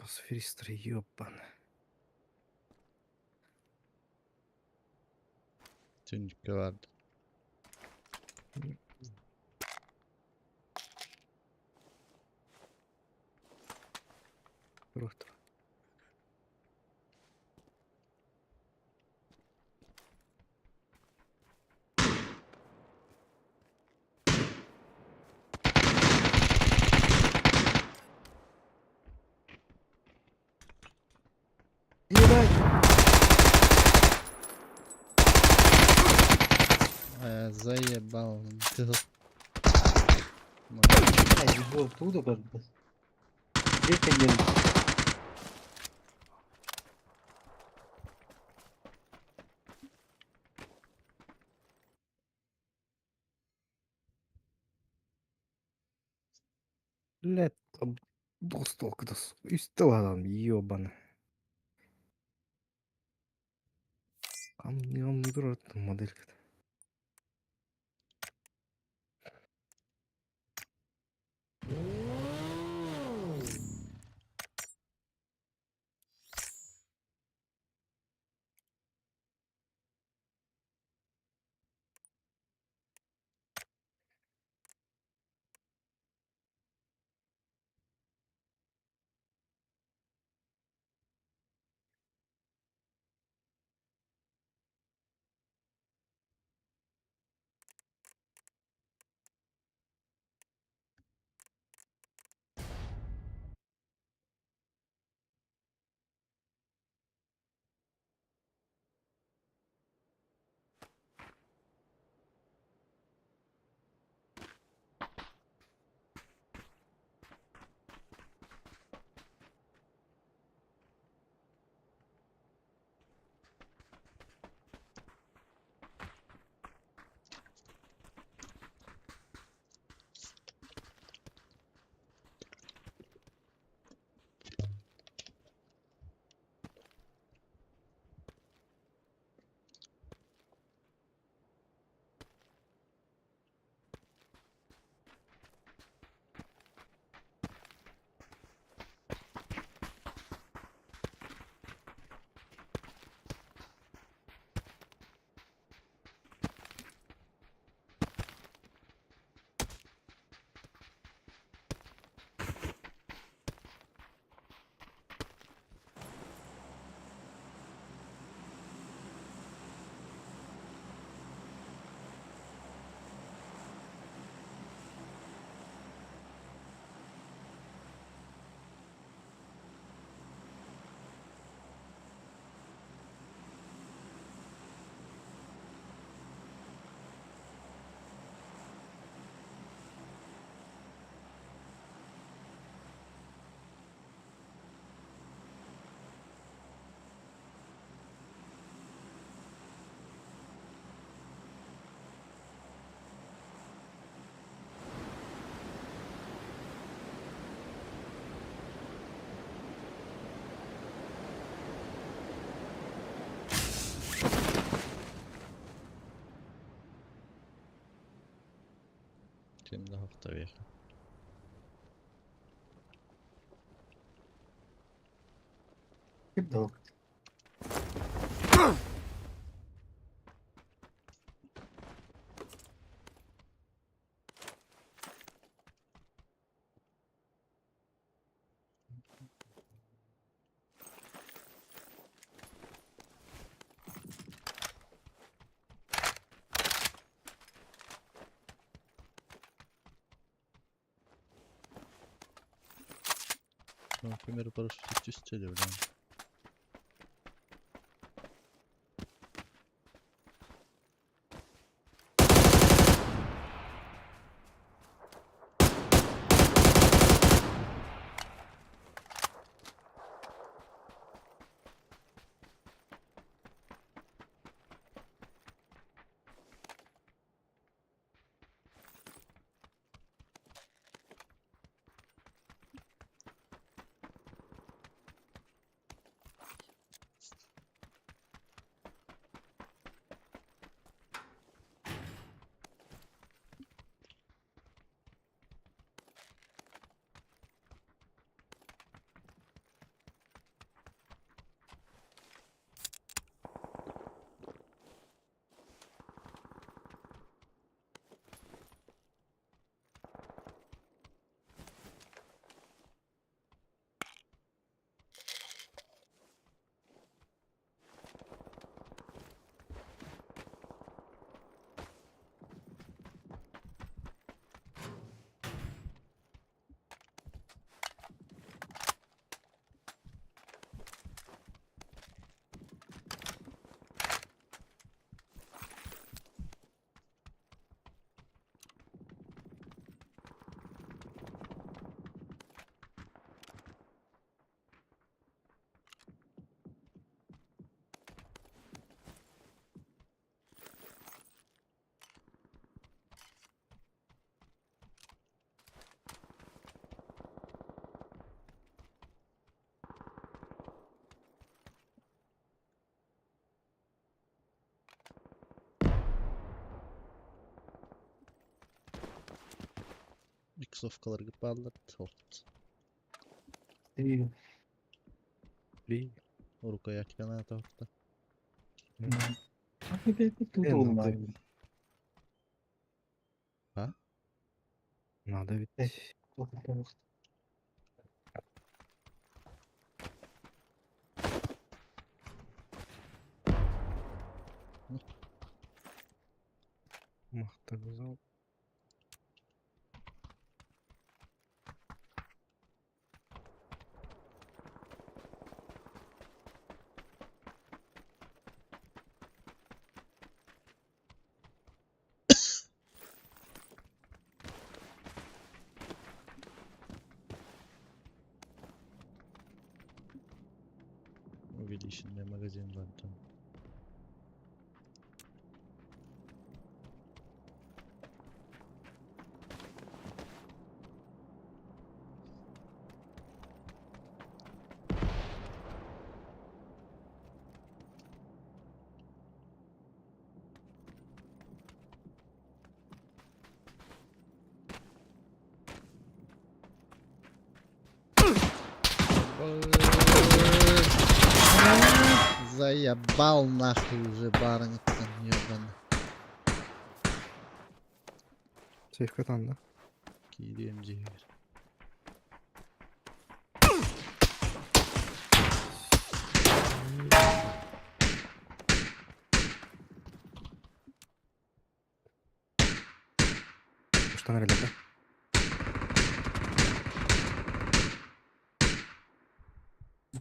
Трансферистр, ёбан. Tüncük'e vardı. Dur dur. Ебать! Заебал. Ты тут- Я иду оттуда как бы. Где конец? Блядь, там достал-то. Üstte adam, ёбан. Камни durardı modelka. Şimdi hafta bir. Кидал. Ну, к примеру, парашютист чистили, блин. Ksoffkalarga ballar topt. İyi. Ли. Рукоять каната отта. Bir тут надо, olmaz. Ha? надо ведь. Махта güzel. Увеличенный магазин вон там. Заебал нахуй уже барыня там ебаный. Сейф катан да? Кирием дегер. Что на да?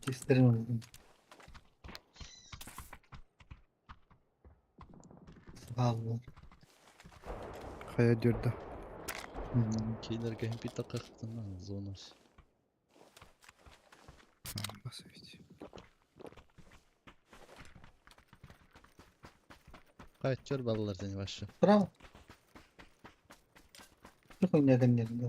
Kestirin onu. Sağ ol. Хая дёрда. Кейдер геймпи такахтан зонас. Басовить. Kaçıyor ballar seni başı. Bravo. Çok oynadım yerinde.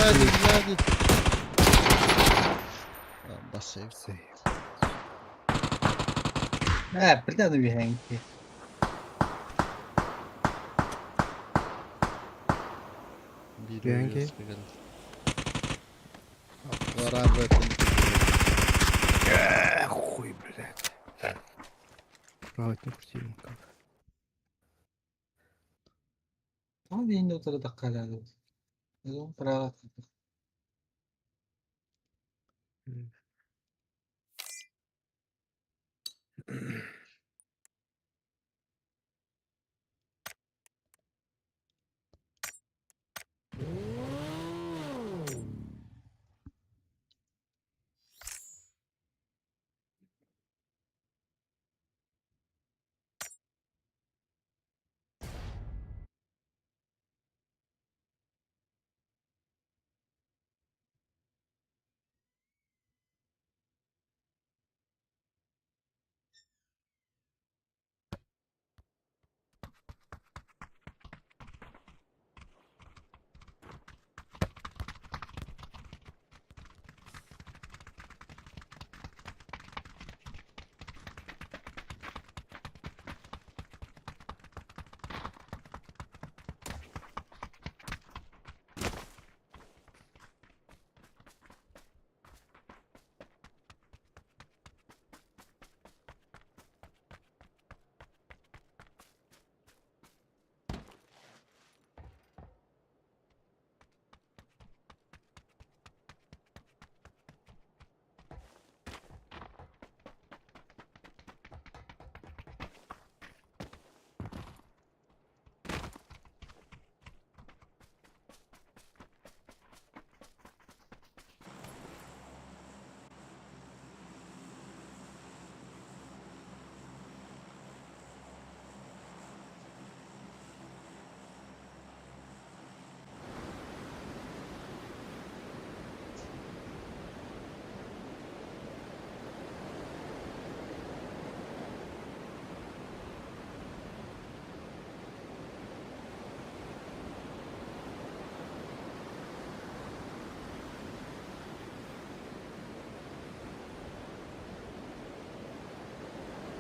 Сзади. Басayım. Сейф. Ha, bir tane bir henki. Bir Bianchi. oyun спигал. Вора в этом. Хуй, блядь. Править не противно как. Ama bir indi o tarafa kaladı. Yok, bravo.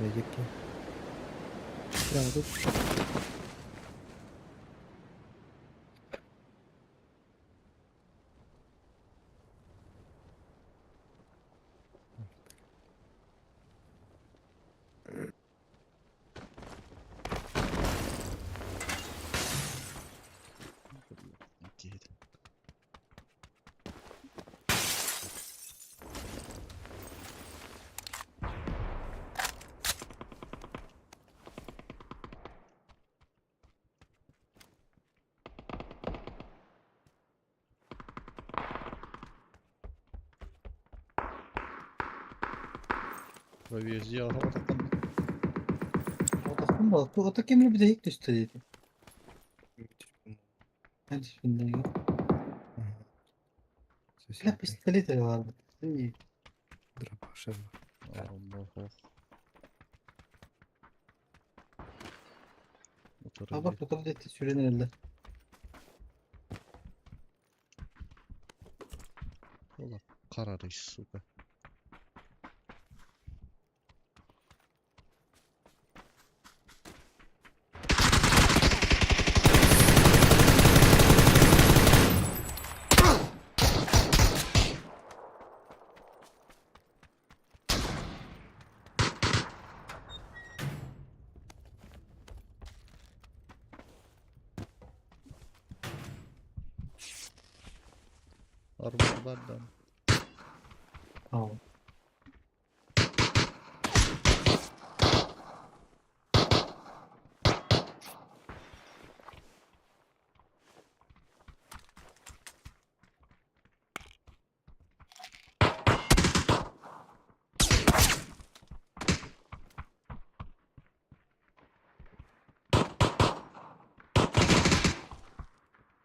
Gelecek ki. Silahı tut. İkiydi. Вивіз його там. Odaklan da o da kemini bir de ilk gösteriydi. Hadi şimdi. La pistolet de vardı. İyi. Драпашева. Ого. Ha bak bakalım etti süren elde. Ola kararış suka. Armor benden. Tamam.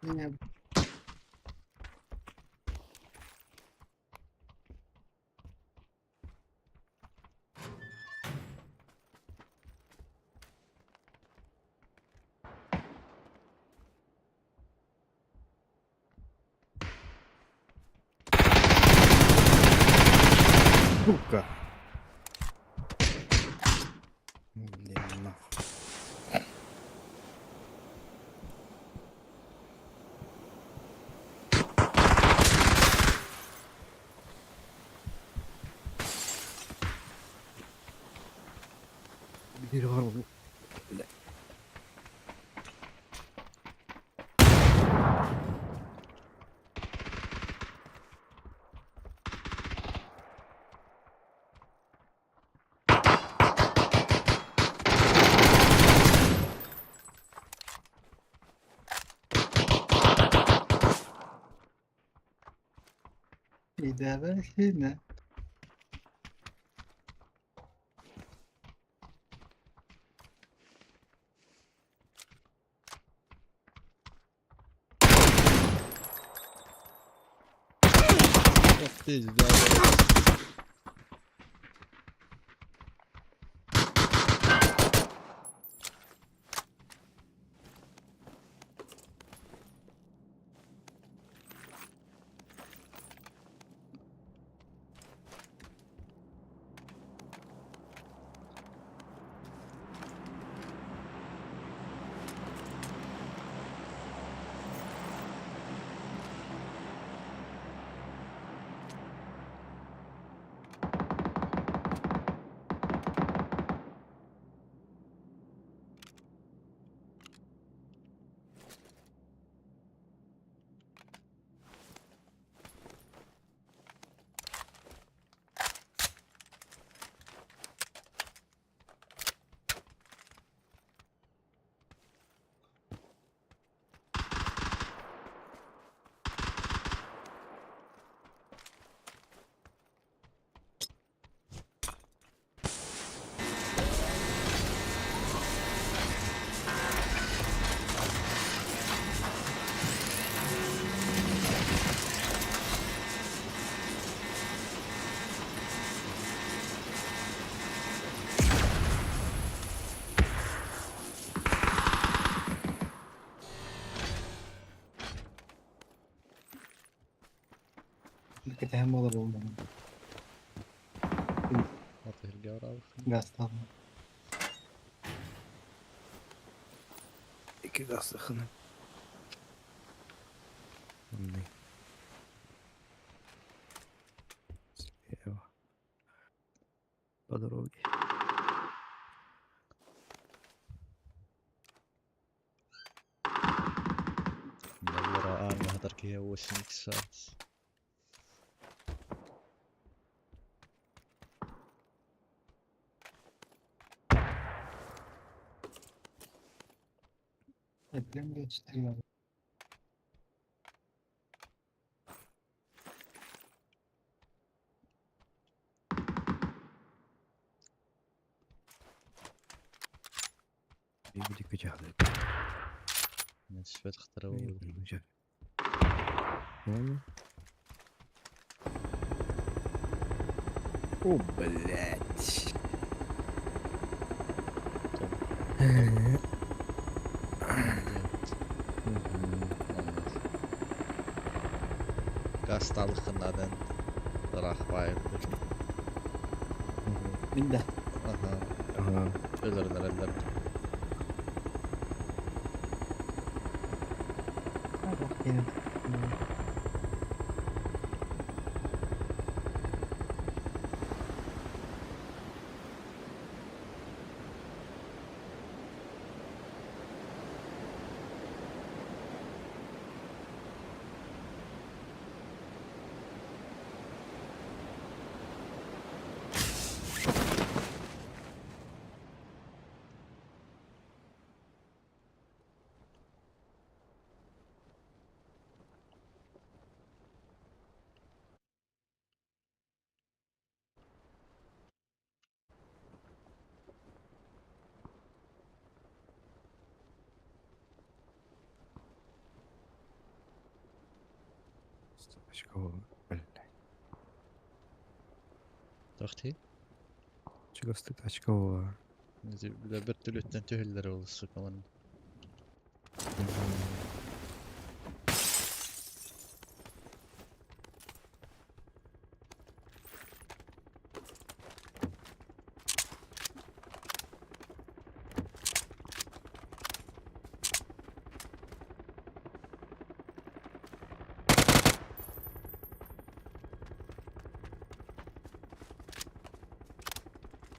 Yine Сука. Блин, нахуй. Biri var mı? idare yine. Yok değil daha. Dikkat hem olur olmalı. Atır gavrav. Gaz tamam. 2 gaz yakını. Ne? Слева. По дороге. من وراء المهدر كي هو 8 ساعات. Deprem geçti. Бегите к тягу. من شفت خطر أول. Понял. О, блядь. Gastallıklardan Irak bayırdı. Bir de. Aha, Ага. ölürler eller. Ha bak yine. Стопочкового. Блядь. Tahtı. Чего стыд очкового? Bir bir tülütten tühüller olursa kalan.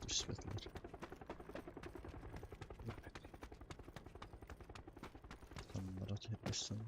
Üsvetler. Kamera çekmişsin.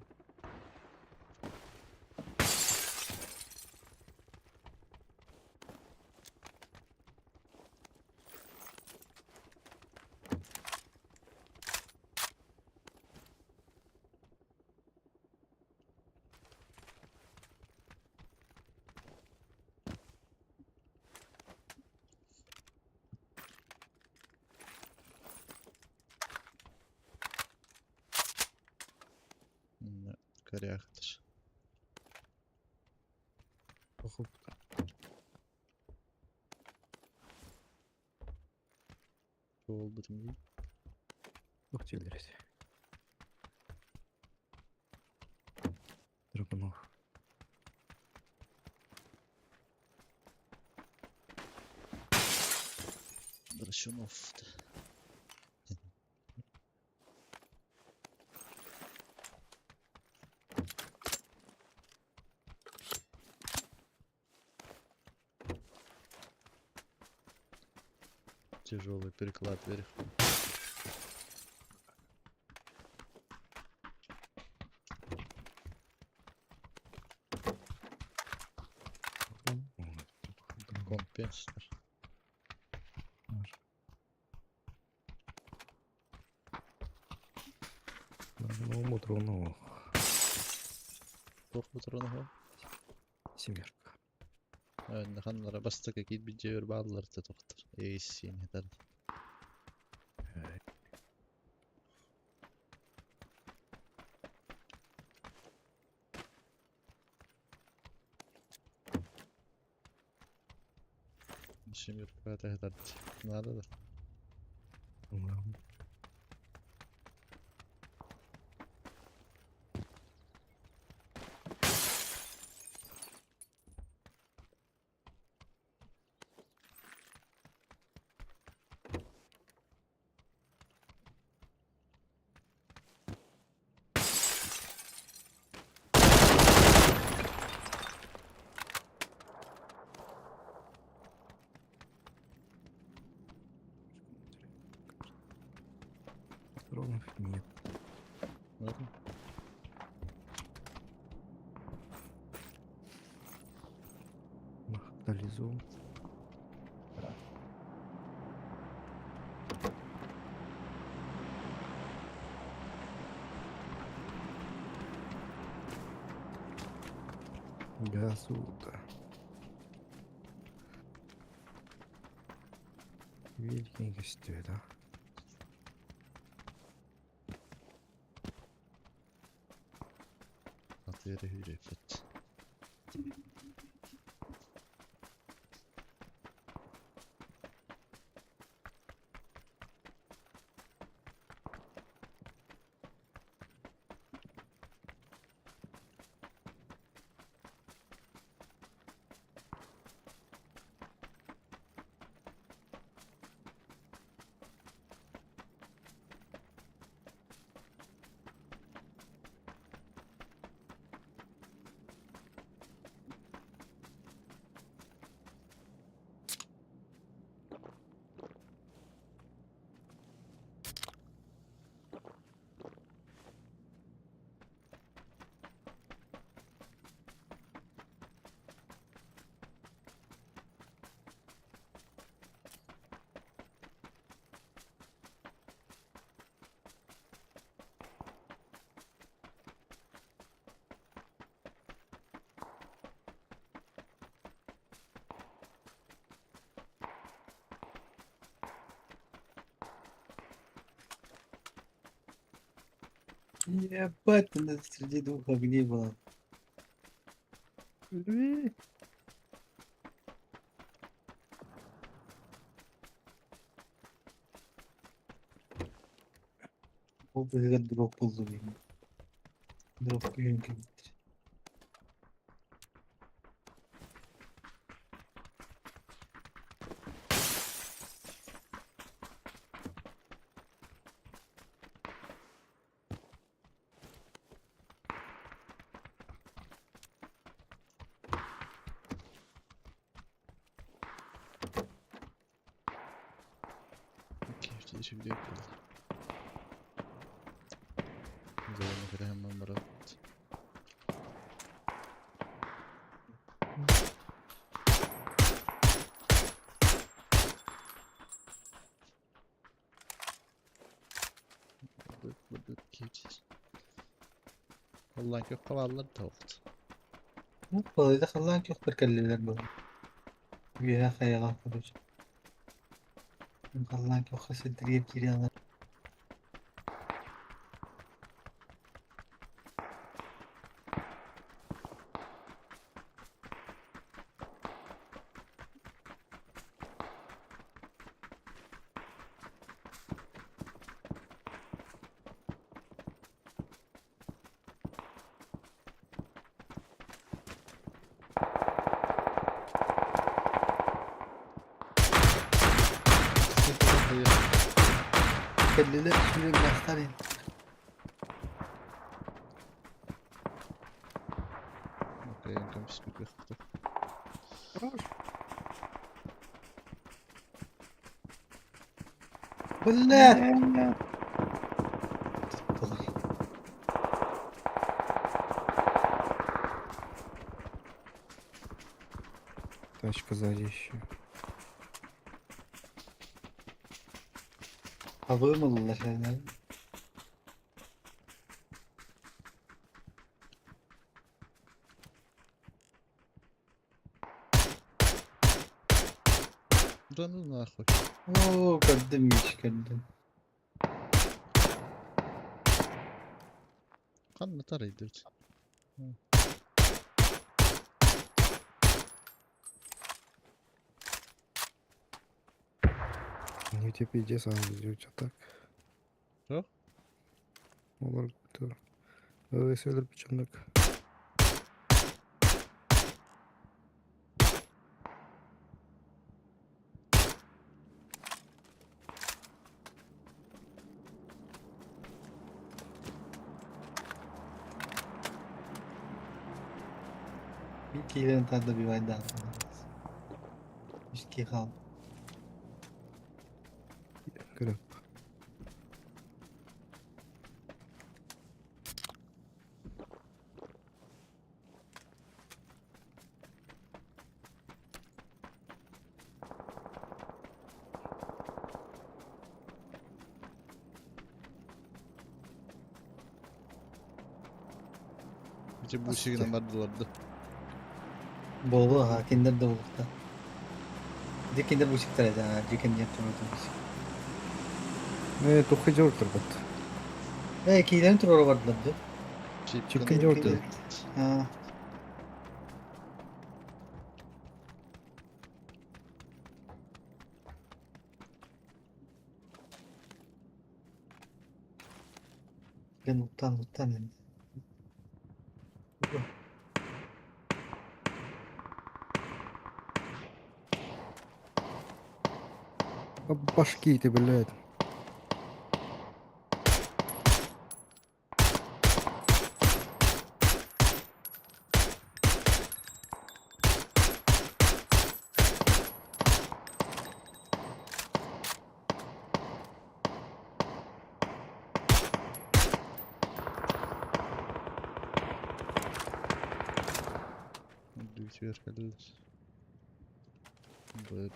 Yukarı yaklaşır. Похуй. Şu oldu şimdi. Ух ты, блядь. Драгунов. Драчунов. Тяжелый переклад вверху. Компенсатор. Ну, тронул. Çok mu tronuhu? Семерка. Evet, hanlara bastık akit bir cevher bağlılar da doktor. İyisin yeter. Şimdi yukarıda yeter. Nerede da? Ладно. Нет. Ладно. Махтализу. Газуда. Великий гостей, да? At yere hürriyet. Ебать, надо среди двух огней было. O böyle drop buldu benim. Drop günkü bitti. Keyifli şimdi yapıyorlar. Zamana kadar hemen bırak. Burada keyifsiz. Allah'ın kök kavalları tavuktu. والله إذا خلاك يخبر كلمة بقى بيها خيال خرج خلاك يخس الدريب كذي أنا كلمة شنو بلاستارين Okey, yankam pişlik yoktu. بالله تفضل Тачка сзади еще. أظن والله شيء Canın nahuk. أوه قدم مش قدم Kanını taraydı. Не тебе пиздец, а что так? Что? Olur da. Öyle söyler bıçanlık. Bir kere tadı bir vaydan İşte kal Kırıp. Gerçi bu şeyin vardı vardı. Bolu ha kinder de bulukta. Di kinder bu çıktı ya. Di kinder turun. тухай жортур бат. Kilerin turu vardı lan diyor. Chicken Chicken Jordan. Ha. Ben utan. Башки-то, блядь. Düğütüyor geldiler. Böyle.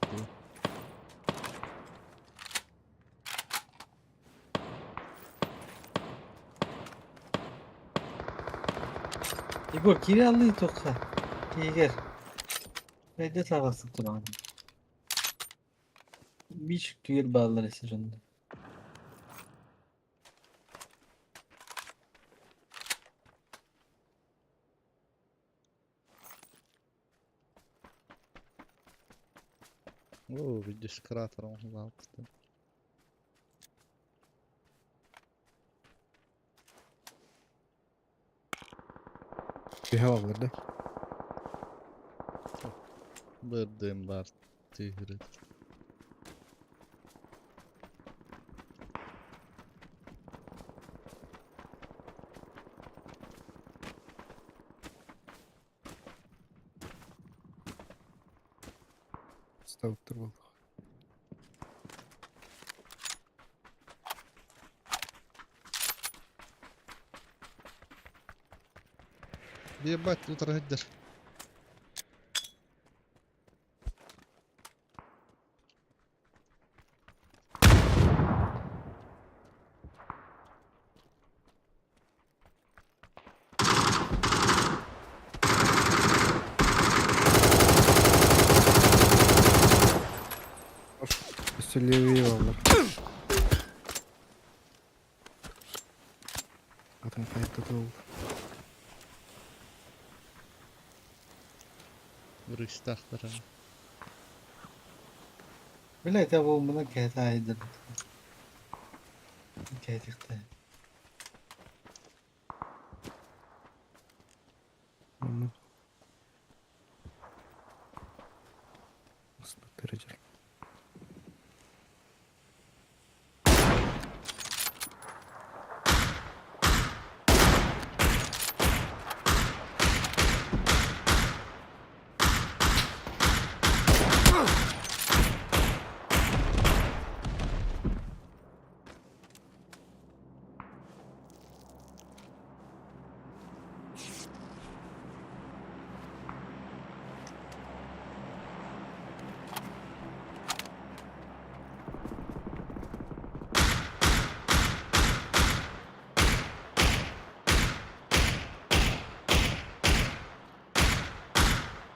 Igor kiri aldı toka. Kiger. Ben de tavası turan. Bir çık tüyer bağlar esirinde. О, видишь, кратером лапты. Bir hava vardı. Bördüm var. Tühürü. Ставып туруп алдык. Ебать, тут рогатер. Üstülevi alır. Zaten kayıtta da oldu. Rüstahlara. Böyle de bu buna kete aydır. Ketikte. Onu nasıl derece?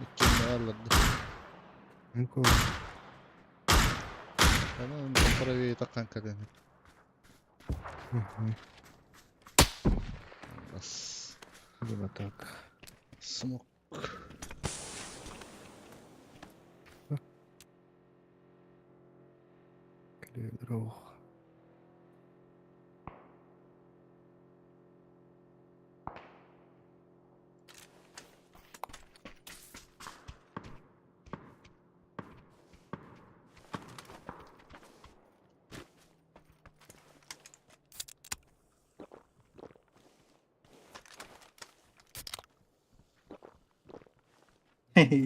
Bütçeni alırdı. Niko. Ama parayı takan kadın. Hı hı. Bas. Chyba tak. Smoke. Klederoog.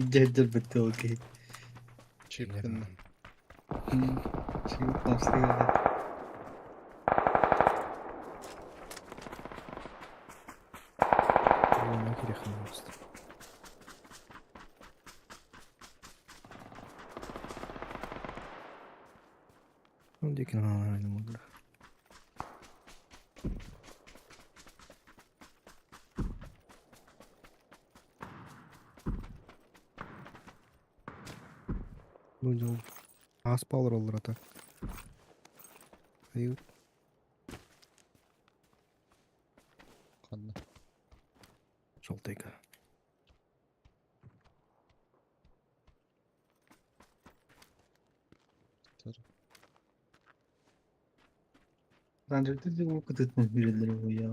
Cedder bitti okey. Çipkin. Şimdi nasıl geldi? Ona kirchen просто. Ну, дикий не могу. Ну, жол. Аспалыр олар ата. Аю, Kanlı. жолтайка. Dur. Ranjit de वो कुछ तो बिरले हो या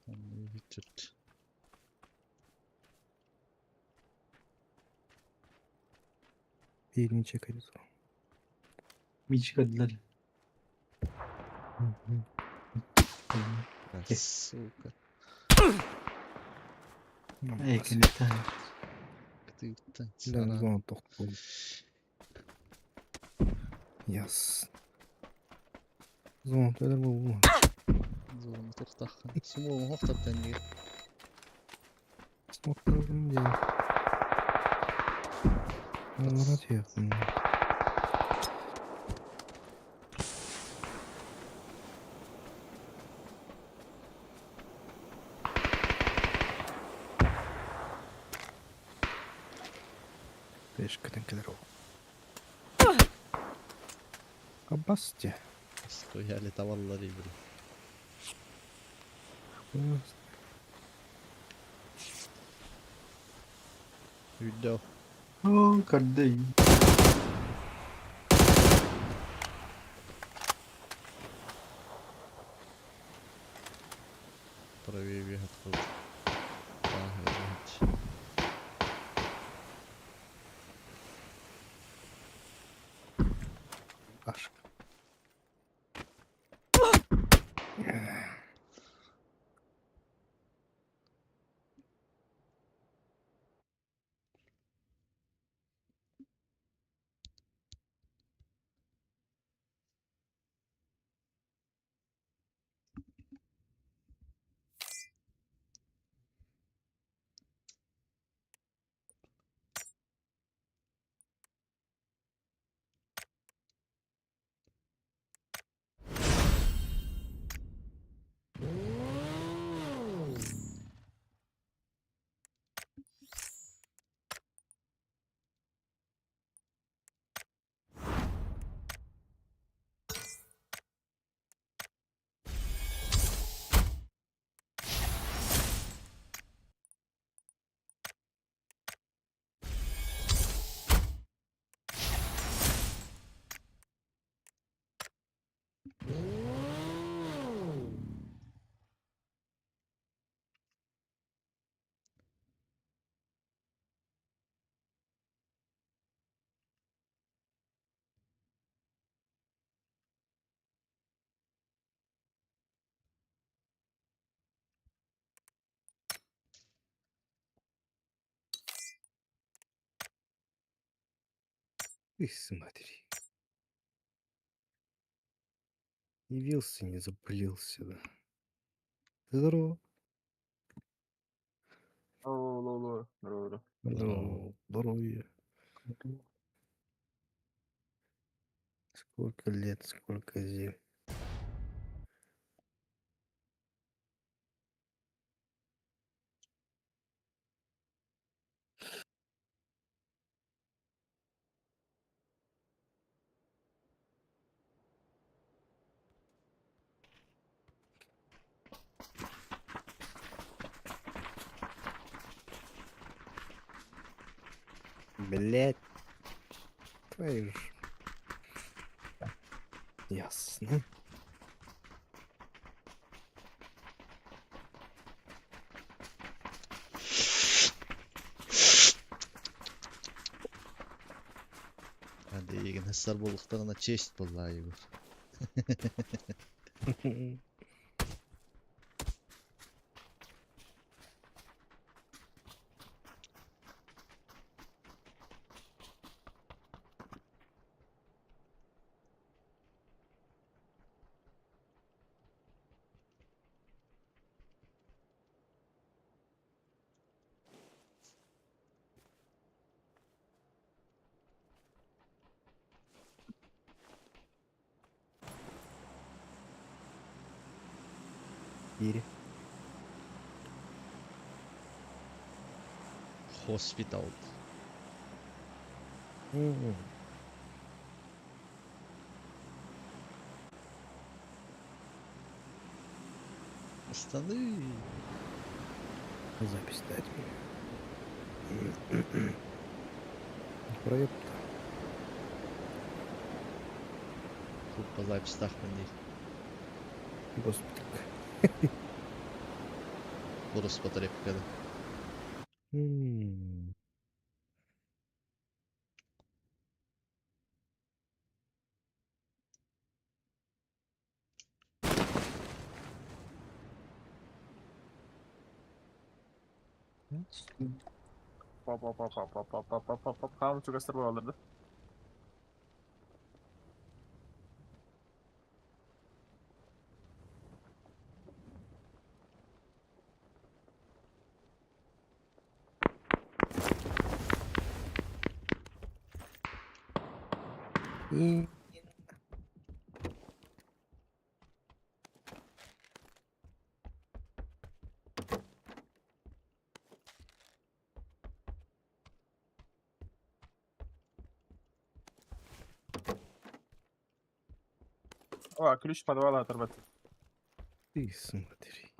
Kanlıyı bitirt. Elini çekeriz. बीच कर दल Ya Okey. suka. एक मिनट है Gitti gitti. Lan Sana. zaman toxtu. Yas. Zaman kadar bu. Zorunu toxtaqın. Sumuğunu hoxtat tendiği. Smokladım diye. Onlara tiyakın. Beş kadar o. Abbasça. Skoyali tavalları gibi. Video. ओ कर दे Правее бегать тут. Ага, бегать. Aşk. Их смотри. Явился, не запылился, да. Здорово. Алло. Здорово. Здорово. Здоровье. Сколько лет, сколько зим. Блять. Твою ж. Ясно. Hadi iyi gün. Hesar bolluklarına çeşit vallahi Igor. Biri. Hospital. Hmm. Istandı. Запись дать мне. Проеб-то. Тут по запись тахманный. Господи. Burası fotoğraf kadar. М. Hop hop hop hop hop hop hop hop hop hop. Kaan çok asır bağlardı. И О, ключ подвала оторвать. ты смотри.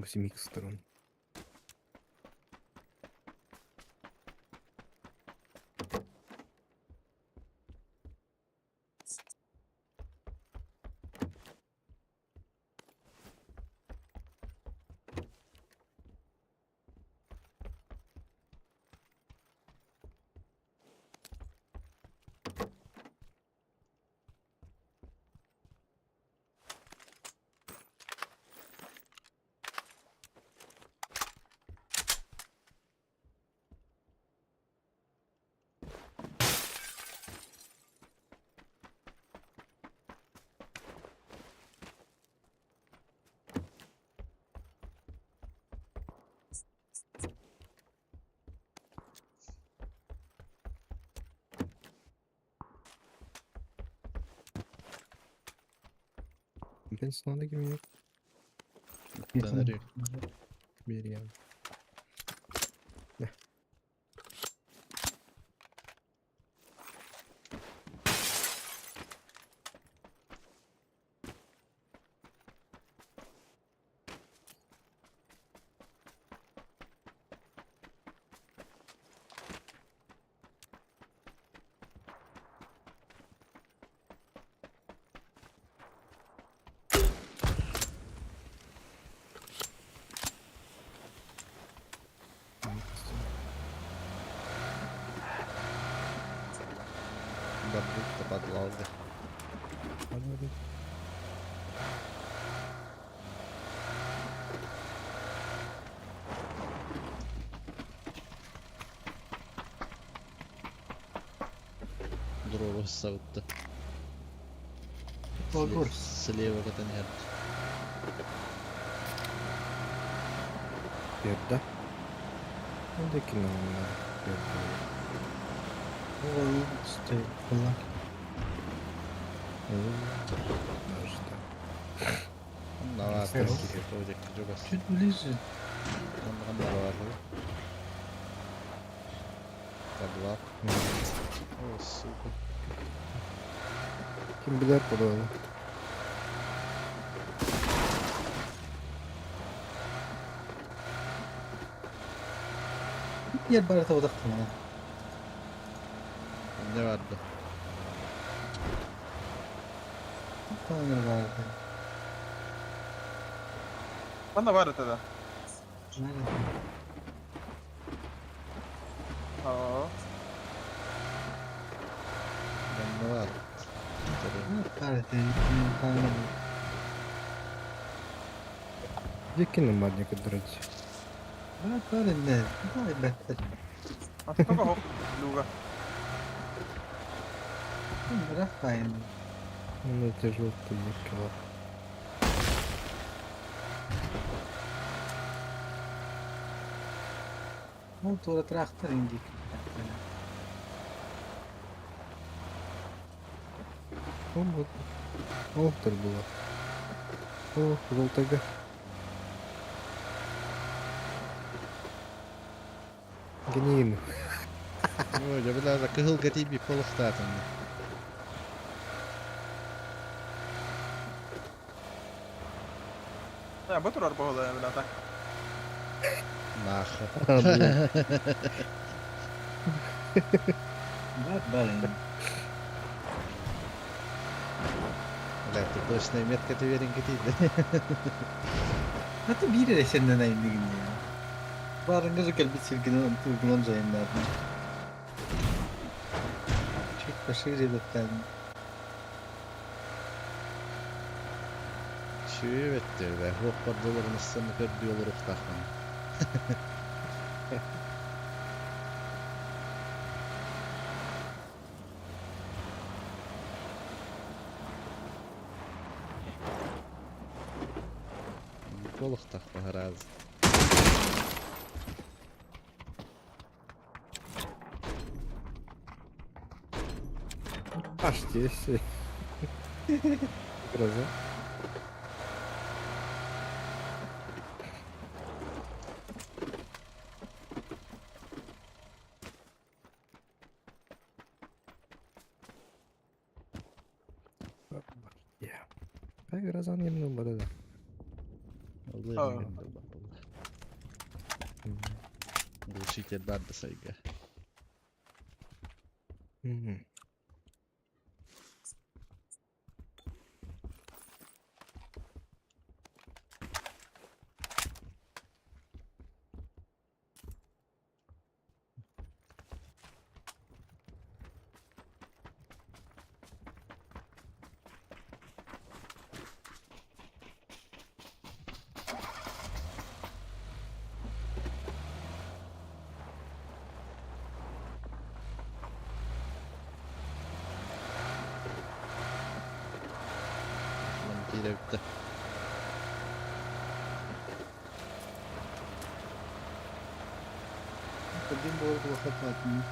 В 7 сторон. Ben sana da gibi yok. Ben arıyorum. Bir ya. Bak bu kapatılı aldı. Hadi hadi. Дрова саутта. Oluruz. Слева как нет. Yerde. Oradaki ne onlar? Yerde. Ой, стой, была. Даже На вас Yok. project jobas. Чуть ближе. Ondan var. Tabii lan. Hı. O super. Kim bilir buraları. Yer barata odaklanma. Ne vardı? Tanrı vardı. Bana var ötede. Nerede? Aa. Ben ne var? Tanrı. Який мадника, до речі. Bırak öyle ne? Daha beter. Asta ba hop. Luga. Bırak aynı. Ну, це жовтий кіло. Motora traktör indik. О, от. О, так було. О, жовтого. Гнім. Ой, я бля, закрыл гатиби полустатом. Ya bu tur araba oluyor bile tak. Наха. Bırak böyle. Бля, ты точно метка ты верен гатиби. Hatta bir yere senden aynı gün ya. Barın gözü gel bir çirkin uygulanca yayınlardım. Çok başarı edetlerdim. Şu evet diyor be. Rokbar dolarını sını kır diyorlar uftaktan. Колых так раз. Аж тіси. Гроза. Ya. Ben birazdan yemin bana da. Oluyor Aa. mu benim de bakalım. Bu şirket ben de saygı. Benimkiyle bitti. Kadın bu arada vakit atmış.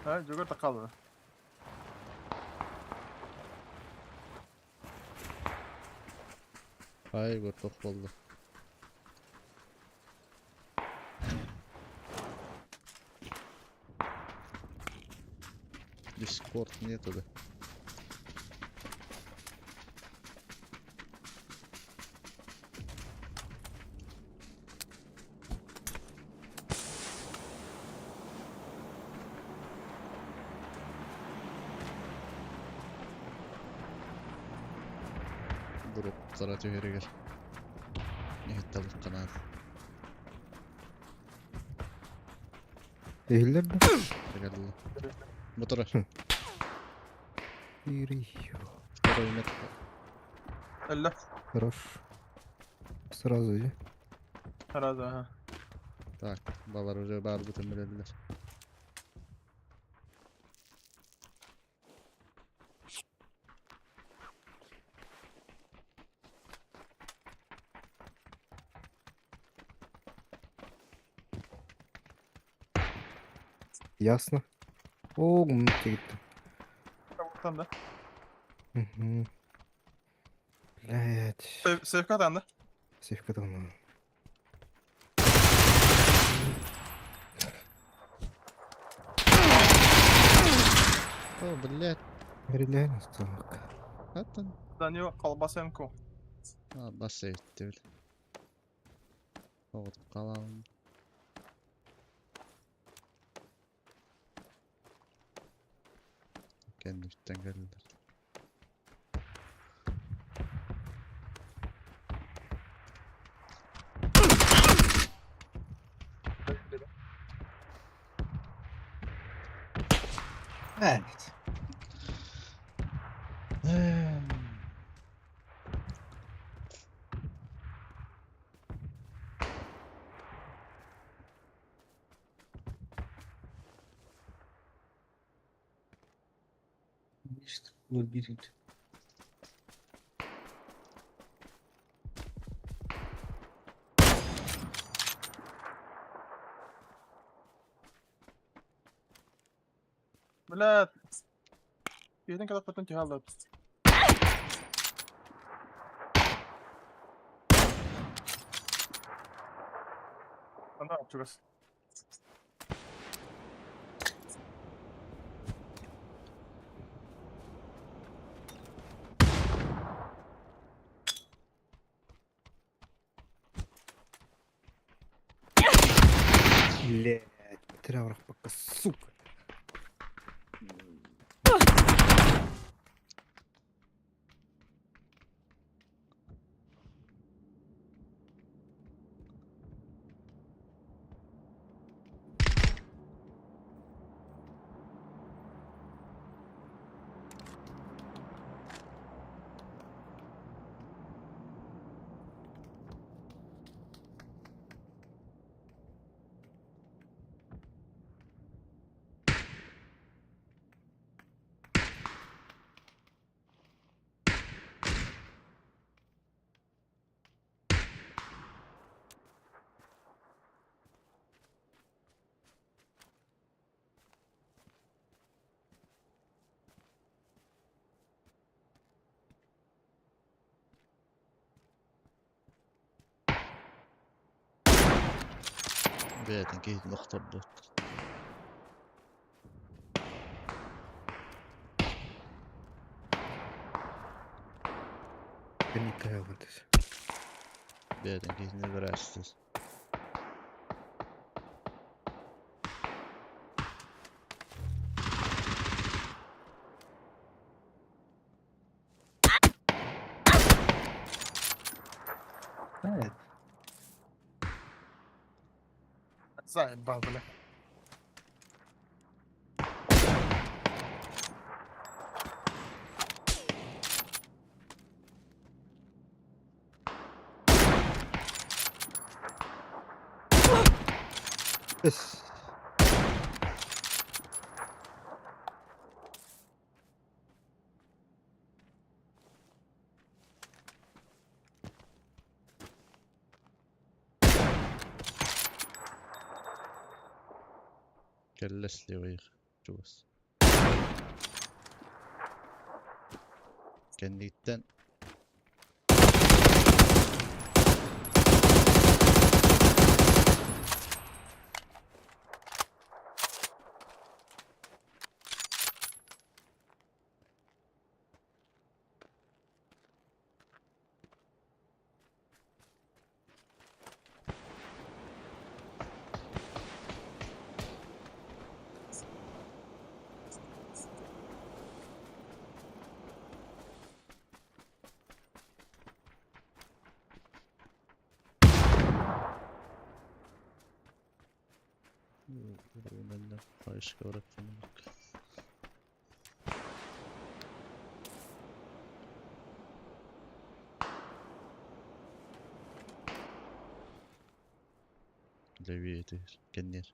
Ha, Joker takaldı. Hayır bu top oldu. Discord нету, да? Дроп заратıyor geri gel. Evet tavuk kanadı. Değiller de. Geldi lan. Motora. Ирий. Второй метр. Elle. Хорош. Сразу иди. Herhalde ha. Так, балар уже бар бүтін білелер. Ясно. О, гумнуте gitti. Tavuktan da. Hı hı. Evet. Sevk atandı. Sevk adamı. О, блядь. Реально стамок. Zaten. Danio Kalbasenko. Ha, basit öyle. Oldu kalalım. Kendi üstten geldiler. Evet. İşte bu birinci. Блядь. Едем когда потом тягал. Ne yapacağız? Блять. Потерял рахпака, сука. B'den geyik mıhtırdı. Я не каялантес. B'den geyik ne verərsiniz? Evet. Заебал, бля. Ес. Kelle slivayıq. Cuvas. Kendikten benden başka öğretmenim. Leviyedir. Kendir.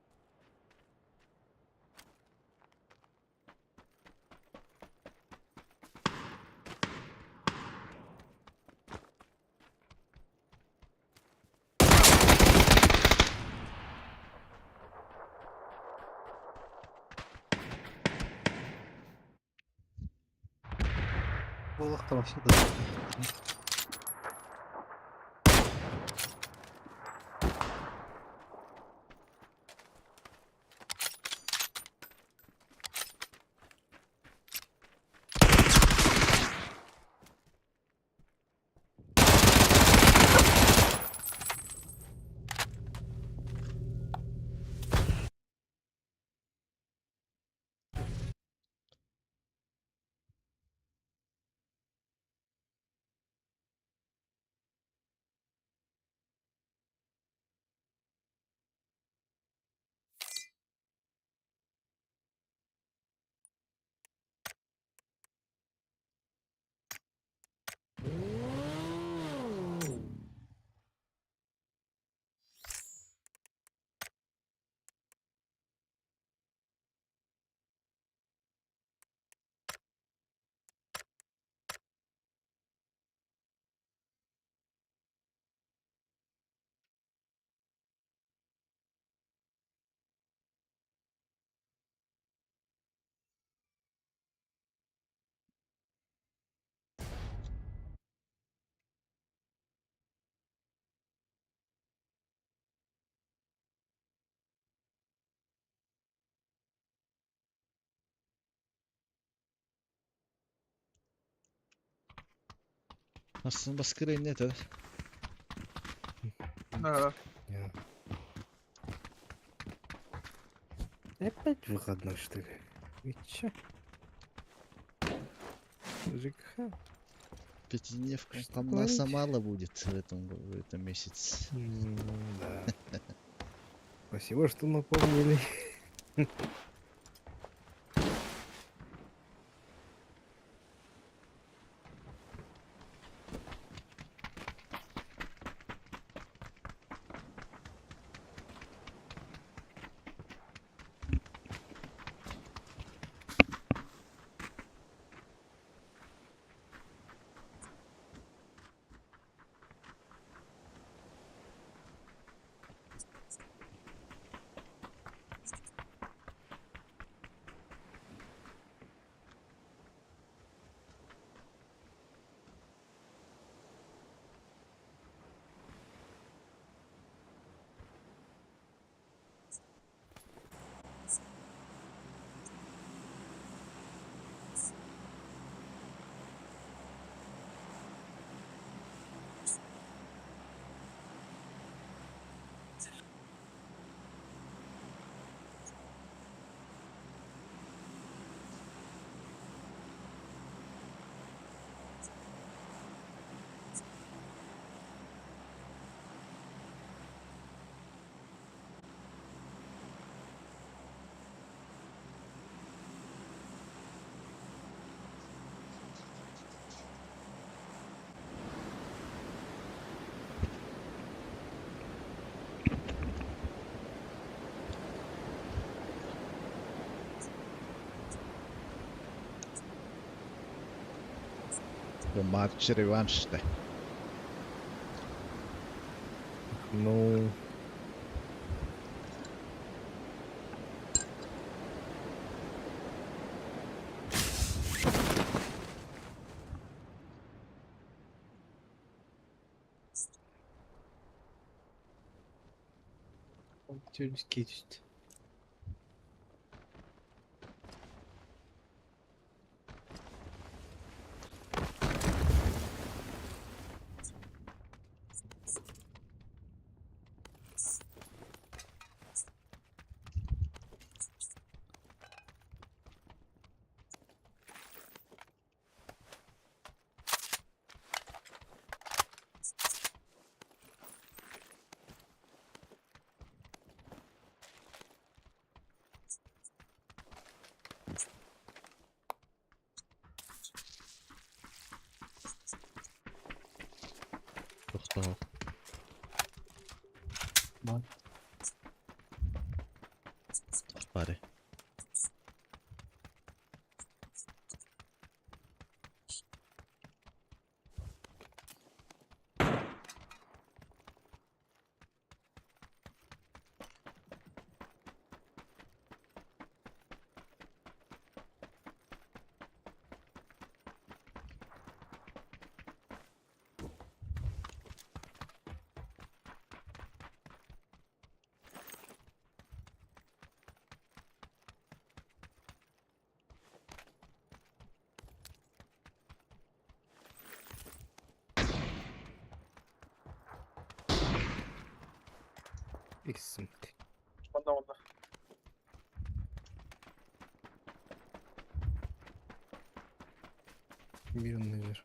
Bu vakta başladı. Aslında скорее нет, да? Да. Я. Опять выходной, что ли? И чё? ЖКХ? Пятидневка. Что Там творить? нас мало будет в этом месяце. Да. Спасибо, что напомнили. Bu maç revanş işte. Ну, Türkiye işte. Çok sağ ol. Bak. Bari. ikisini. Onda. Birini ver.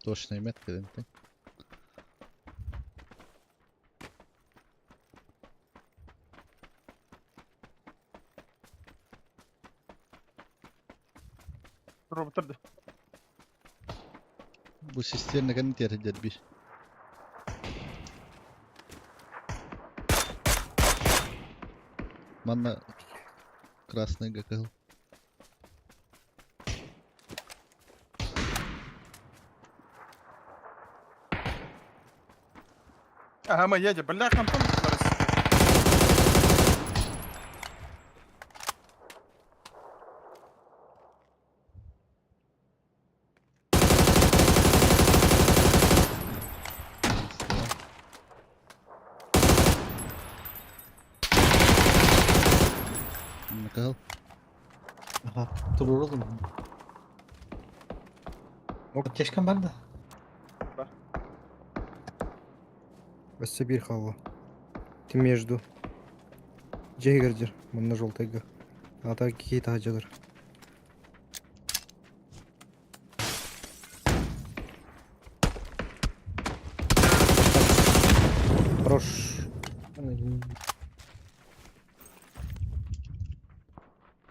Точная метка, да? Dur bitirdi. Bu sistemle kan terjadi bir. Mana красный ГКЛ. Ага, едет, бляха, Антон. Arka. Aha. Durur oğlum. Аптечкам бар да? Бәсе bir хава. Ты между. Джейгердер. Мына желтайга. Ата какие-то хаджалар. Хорош.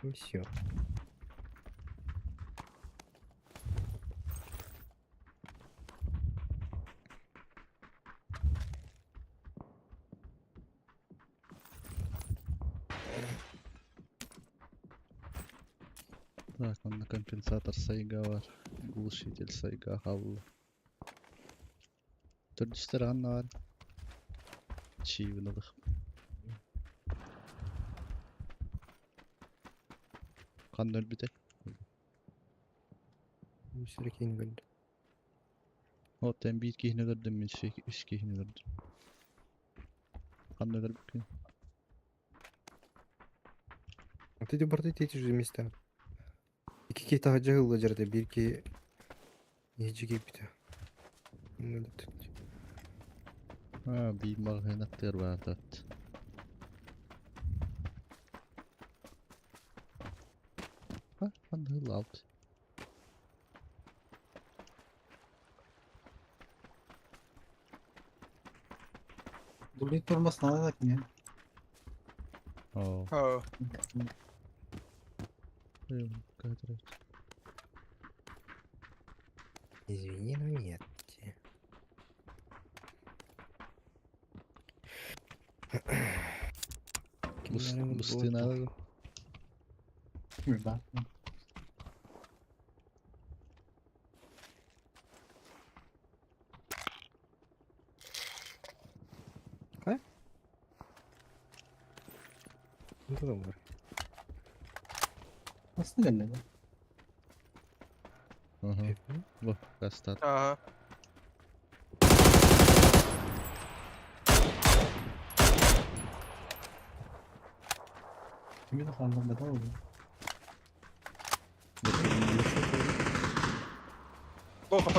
И все. Так, onda компенсатор сайга var. Глушитель сайга havlu. Төрдүстөр анна var. Çiğvinalık. Kan öl bir de. Сюрикейн geldi. O ben bir kihne gördüm ben şey üç kihne gördüm. Kan ölür bir gün. Вот эти борты, эти же места. И какие-то хаджагыл жерде bir ki ejigi bite. Ha bir magazinatlar var tat. Ha kan hıl alt. Дулит durması надо так не? Oo. Aa, Kadar. Извини, но нет. Mustine alalım. Да. Ну да var. Nasıl geldi? Hı hı. Bu kastat. ага. Kimin kaldı da oldu? Лоу хп.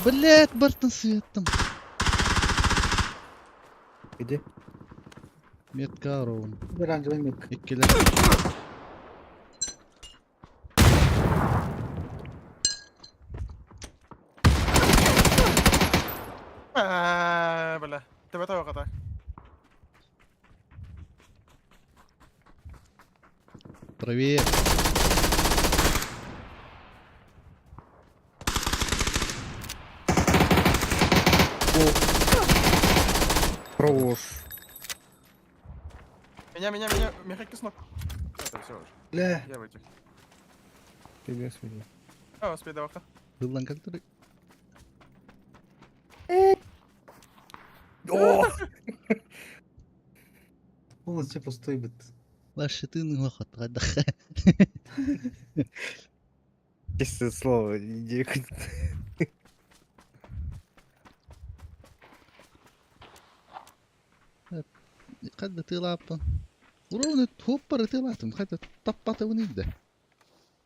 Блять, Бартон светом. Где? Метка ровно. Bir an önce yemek. İkiler. Бля. Тебе того так. Проверь. Хорош. Меня. Михай киснок. Это все уже. Le. Я вытек. Ты не смотри. Aa, speed vakti. Hızlan kalktır. Полностью пустой бит. Lan şıtığın vakit hadi. Честное слово, иди. Hadi tığlapın. Vurunu hopparı tığlattım. Hadi tappatı bunu de.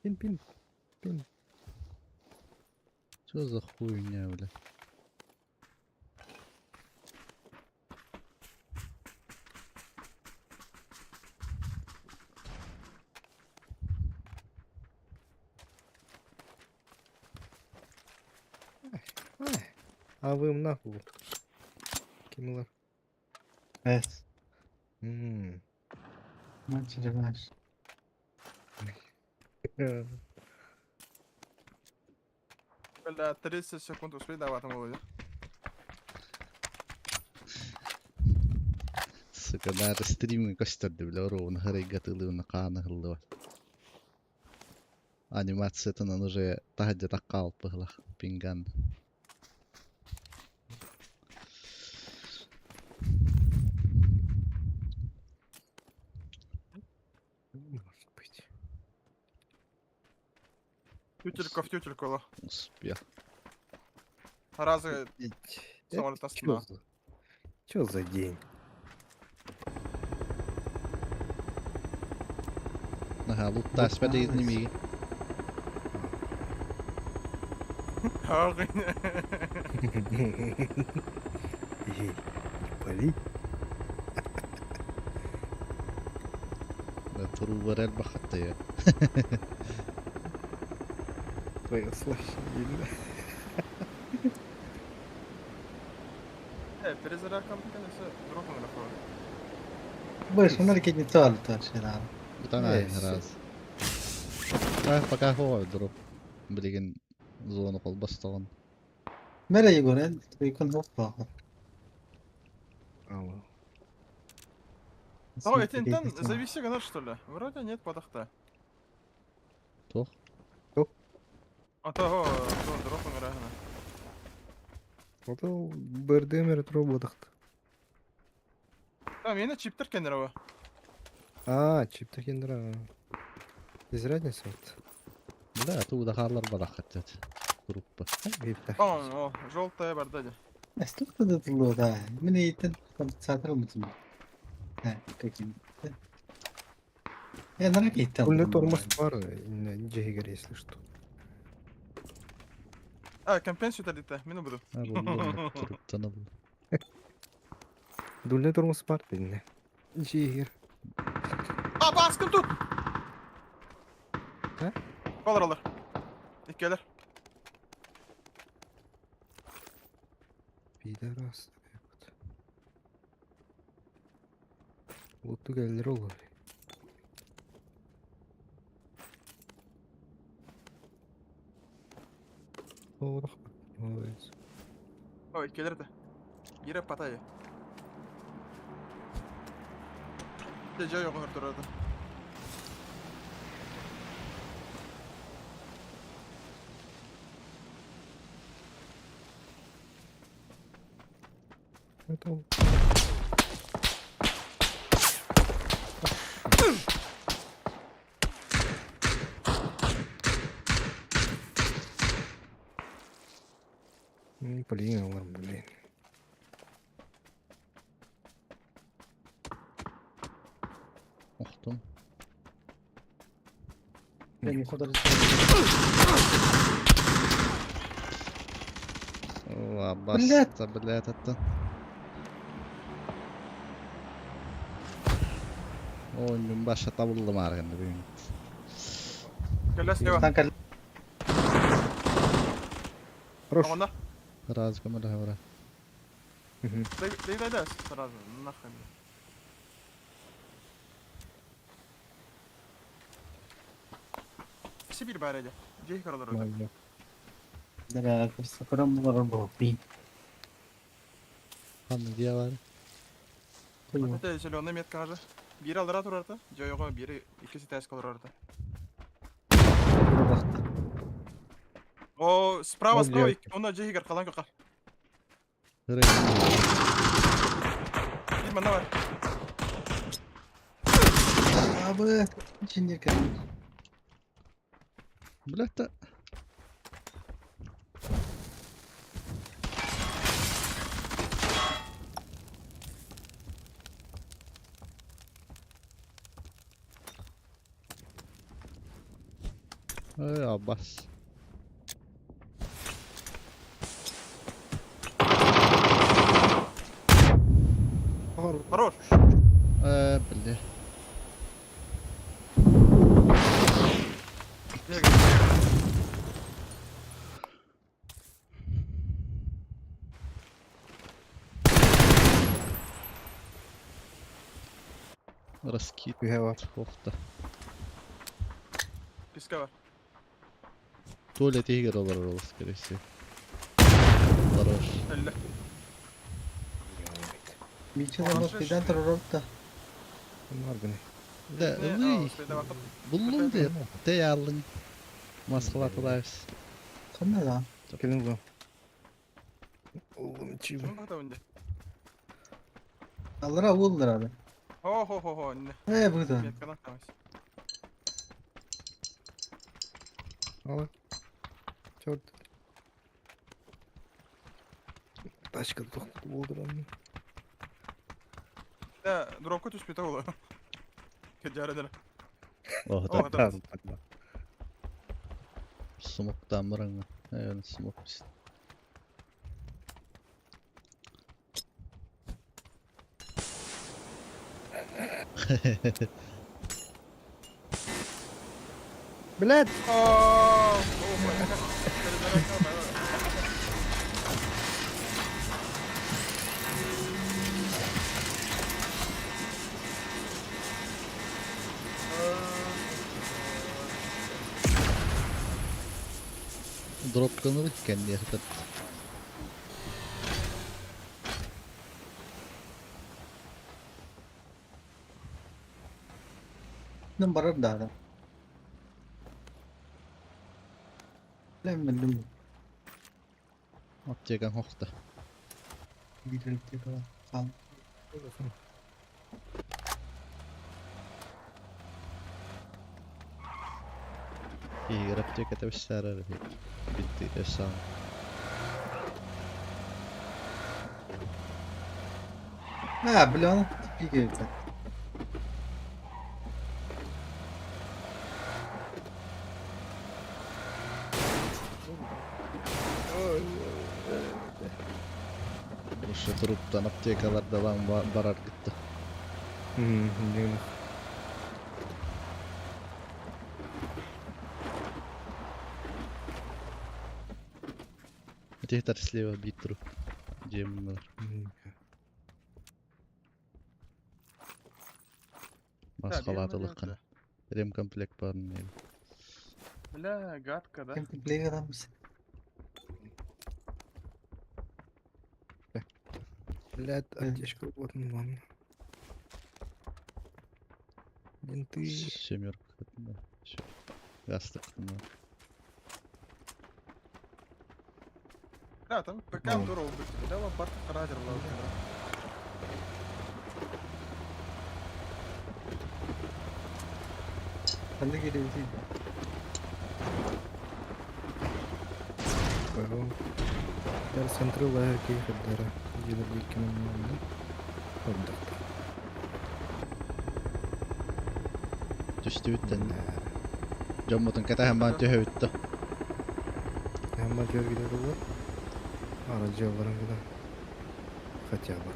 Пин. Что за хуйня, бля? А вы нахуй. Kimler? Evet. Maç revanş. Бля, 30 секунд успей давати, молоді. Suka näitä streamin gösterdi ровно harikatılığına kaanahıllı var. Animaatioton on уже tahdjata kalppahla pingan. Может быть. В тютельку, ло. Успех. Таразы Это самолет чё астына. за... Чё за день? Aha, lutta spede nice. nimi. Эй, пали. Turu varel bakhatta ya. Твое слащение. Перезарядка мыканысы дропом лафа. Börjar när det kan inte ta lite sådär. Utan Nej, ay så- ras. Baka ho drop. Bilgin zona kol bastan. Nereye gidiyor lan? Yıkın hoppa. Алло. О, это интен зависи гана что ли? Вроде нет подахта. Toch? А то дропом рахна. Вот БРДМР роботахты. А, мені чиптер кендерова. А, чип кендера. Без разницы вот. Да, tu da hallar balakhat. Gruppa. О, желтая бардадя. Столько да было, да. Мне это там центр мутим. Каким. Я на ракете там. Пульный тормоз бар, Джейгер, если что. А, компенсию талита, мину буду. Gruptan bu. Дульный тормоз бар, бедный. Джейгер. А, baskın tut! He? Alır. İlkeler. Пидорас. Вот тут geldi olur. Oh, молодец. O ilkeler de. Yine pataya. Gece yok ortada. Это... Блин, ладно, блин. Oxtum. Ben o kadar Basta, блядь, это. Oyunun başa tabullu arganda benim. Gel sleva. Tanka Хорош. Onda. Раз камера говоря. Мгм. Дай сразу. Нахрен. Сибирь бареде. Где кaralar orada? Ладно. nere kırsa kıram var bu. Bin. Hangi diye var? Buyur. Это зеленый метка же. Biri alır atur orada. Joyoga biri ikisi ters kalır orada. Buna baktı. O справа Вот справа. я. Onda Jehgar kalan kakar. Nereye? Bir bana var. Abi. İçinde kalmış. Блядь, да. Ey Abbas. Хорош. Бля. Jehgar. Raskit. Ühe var. Kohta. Piska var. Tuvalet iyi olur orası gerisi. Хорош. Elle. Bir çözüm bak birden terör oldu da. Bunlar bu ne? Да, Ne? вы Aa, şeyde bakıp. buldum diye. Te yallın. Maskalatılars. Kanne lan. Gelin lan. Oğlum içi Şunun kadar önce. Alır avuldur abi. Ho. Ne? Burada. Metkadan kalmış. Al. Черт. Başka da toxtatıb olduram. Ya dropka түспейді ол. Жарыдыр. Oh Oh, da tamam. smoke'dan mırın. Evet smoke biz. Блядь! Oh, Drop kanır kendi yakıt. Nung barar dada. Lan benim Atacağın hokta. bir şey falan. Sağ İyi yapacak ete bir sarar. Bitti efsane. Ha, biliyorum. Tipi geldi. Şu gruptan aptekalar devam barar gitti. Değil. Tehtar слева битру. Cemler. Maskalatılıkın. Rem komplekt var ne? Бля, гадко, да? Kim play adam mısın? Блядь, аптечка вот вон. Бинты. Семерка. Гастык. Да, там ПК здорово будет. Да, лопатка радер ловит. Ben de geliyorum. Пойду. Сейчас центры лайки хаддара. Где-то выкинул. Вот так. Düştü bitten. Jommutun ketä hemen töhöyttü. Hamma joyga var. Aracı var gida. Хотя бы.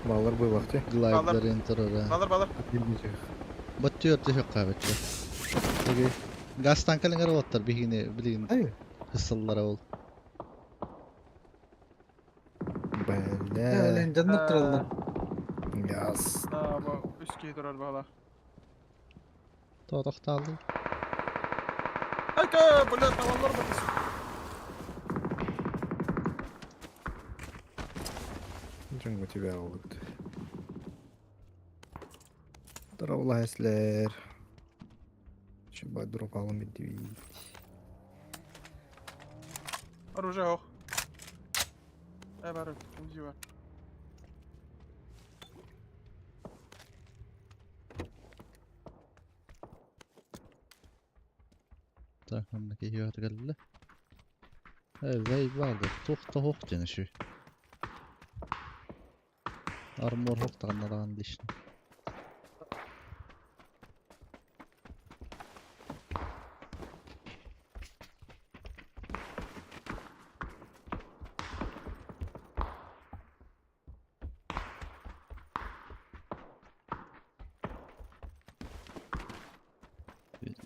Балар бой вакыты. Glider enter. Балар. Bilmeyecek. Batıyor tüfek kahvetçi. Okey. Gaz tankının arı otlar bihine bilin Hayır. hısıllara ol. Бля. Öyle canlı trollar. Yas. Aa, bu üsküyü durar bağla. To'xta aldı. Hayka, bля, tavallar bakış. Джинго тебя вот. Здорово, Лайслер. Чеба дропал медведь. Оружие ох. Барык, узи var. Takımdaki hiyat geldi. Evet, vardı. To'xta hoq jana şu. Armor hoq taqanlagan dişni.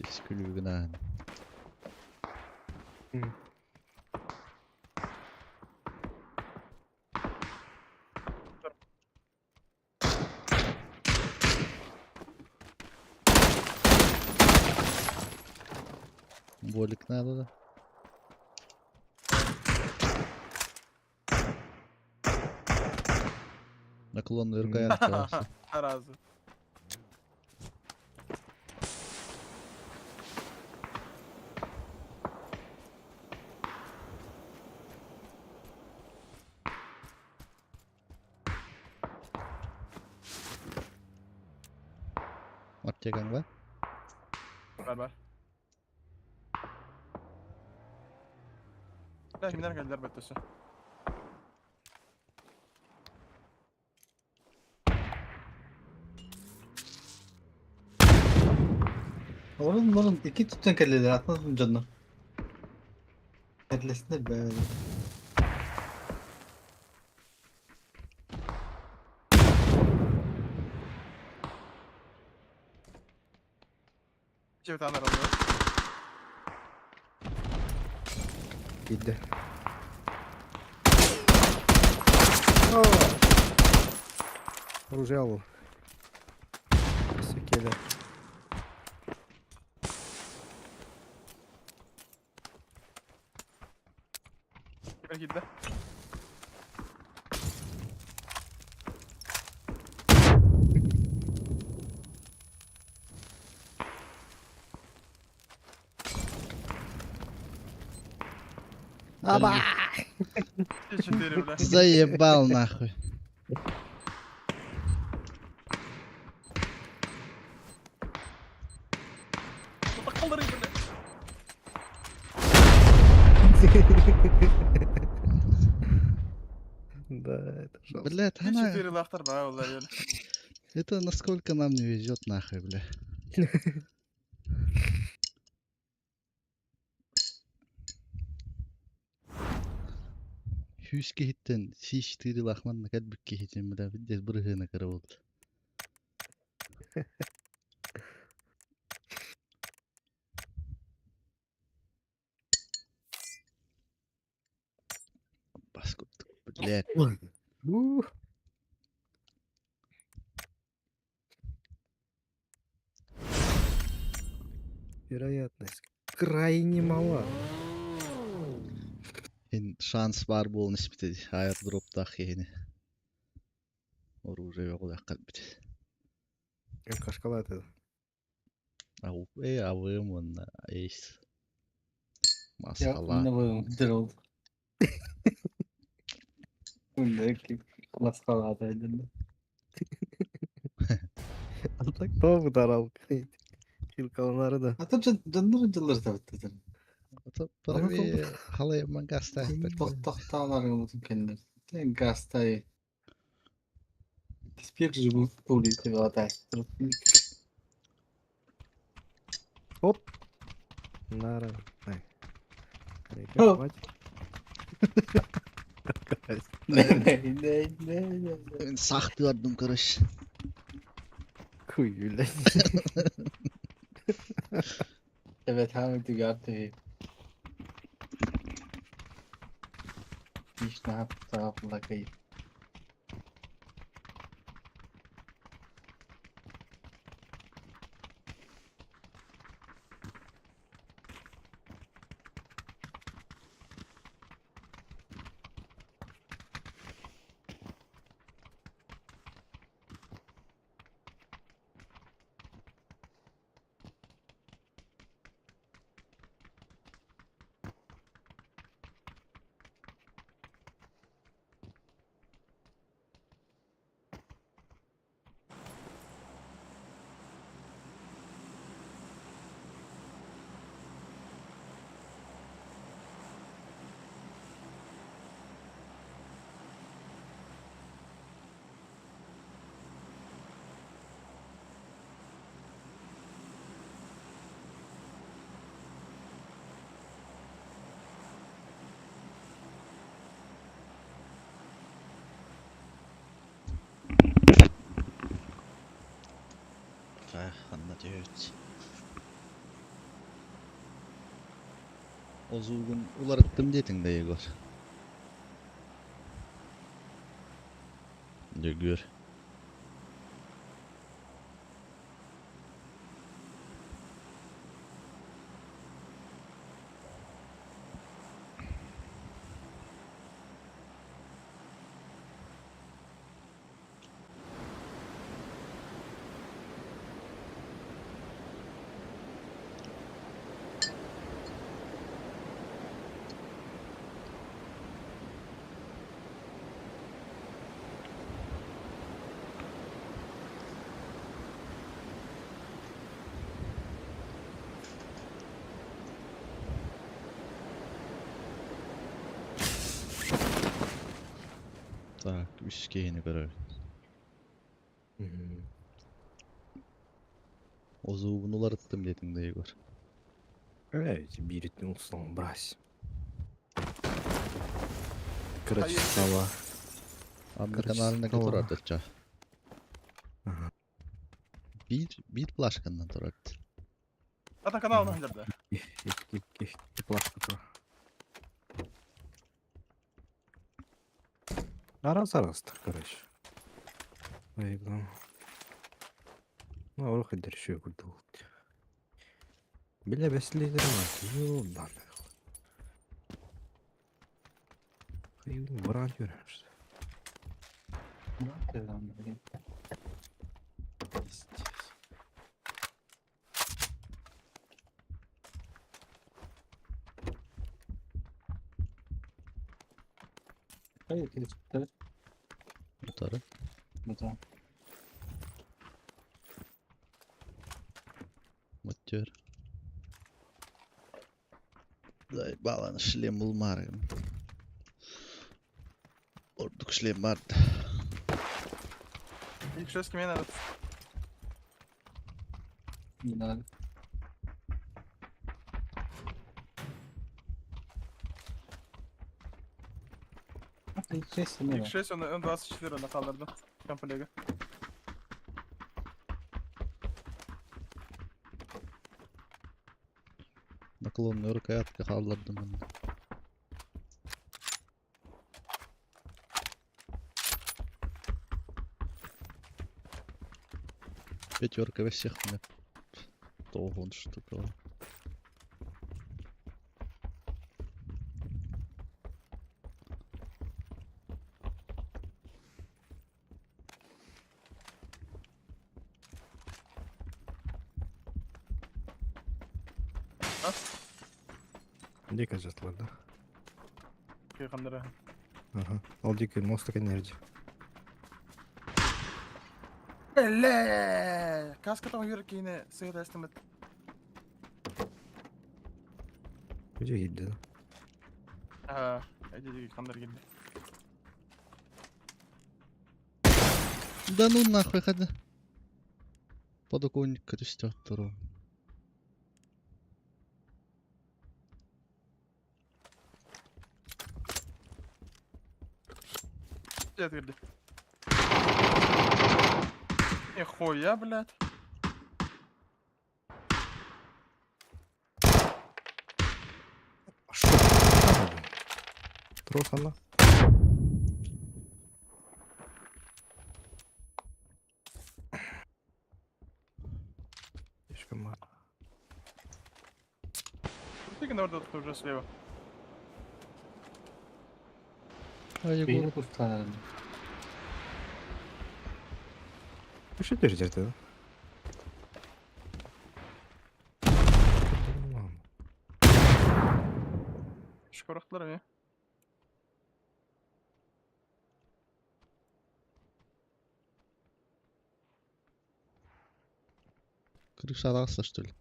Iskülügüne. Болик надо да. Наклонный РКР классы. Таразı. Atacağım var. Var. لا من ارجع الضربه التسع. Onun iki tutan kelleler atmadın canına. Kellesine böyle. Bir tane alıyor. Gitti. Оружие алу. Секеле. Belki de. Аба! Четыре, бля. Заебал нахуй. Ну так полторы, бля. Да, это жалко. Блядь, Ты она... 4 лахтар, бля, والله يلا. Это насколько нам не везет нахуй, бля. Hüske hitten şiş tiri lahman nakal bükke hitin bile bir bırhına kara oldu. Паскудtuk, блядь. Ух. Вероятность крайне мала. En şans var bu nispeti. Hayat drop'ta yeni. Orужие yok da kalbit. Кашкала это. Avım onunla. Eş. Ya Maskala. ne bu güzel oldu. Bundaki maskaladaydı. Так то дарал. Хилкаланары да. Hatta canları cılır tabii dedim. Para bir halaya man gasta. Tahtalarını unutun kendileri. Ten gastayı. Теперь живу в улице вода. Оп. Нара. Ай. Оп. Хватит. Ne. Ben sahtıyordum karış. Хуй, Evet Hamid'i gördü. Hiç ne yaptı abla kayıp. Anlatıyoruz. O zulgun ularıttım detin de Yegor. Yegor. Üskeyini görer. Hmm. O zubunular ıttım dedin de Igor. Evet, биритин услон брась. Hayır. Красава. Anlakan Kırıcı haline tava. getirardıkça. Ага. Bir plaşkandan torardı. Atakan alma hıdırdı. Iki плашка. Раз, так, короче. Поэтому. Ну, орох идер еще куда. Бля, без лидера мать. Ёбаный. Баран что? Ne yapıyor lan böyle? Hayır, kedi çıktı. Yutarı. Bu da. Mıttır. Дай балан шлем bulmarım. Orduk шлем vardı. İlk söz kime inadı? Yine abi. Hatta ilk şey sınır İlk var. söz onu ön bazı kişiler ona kaldırdı. Kampanyaya. Наклонную рукоятка kaldırdım onu. Пятерка во всех мне. Долго что такое. Дико жатлар, да? Kıyıkandıra. Ага. Ал дико мостак энергия. Elle! Kask atan yürek yine sıyır estimet. Где гидде, да? Ha, ece kandır geldi. Да ну нахуй ходи. Подоконник растет второго. Jet girdi. Хуя, блядь. Что? Трос она. Слишком мало. Тільки не орда тут вже слева. А Егор Beyni kurtardı. Ну что ты ждешь, да? Şkoraklar ya. крыша раса что ли?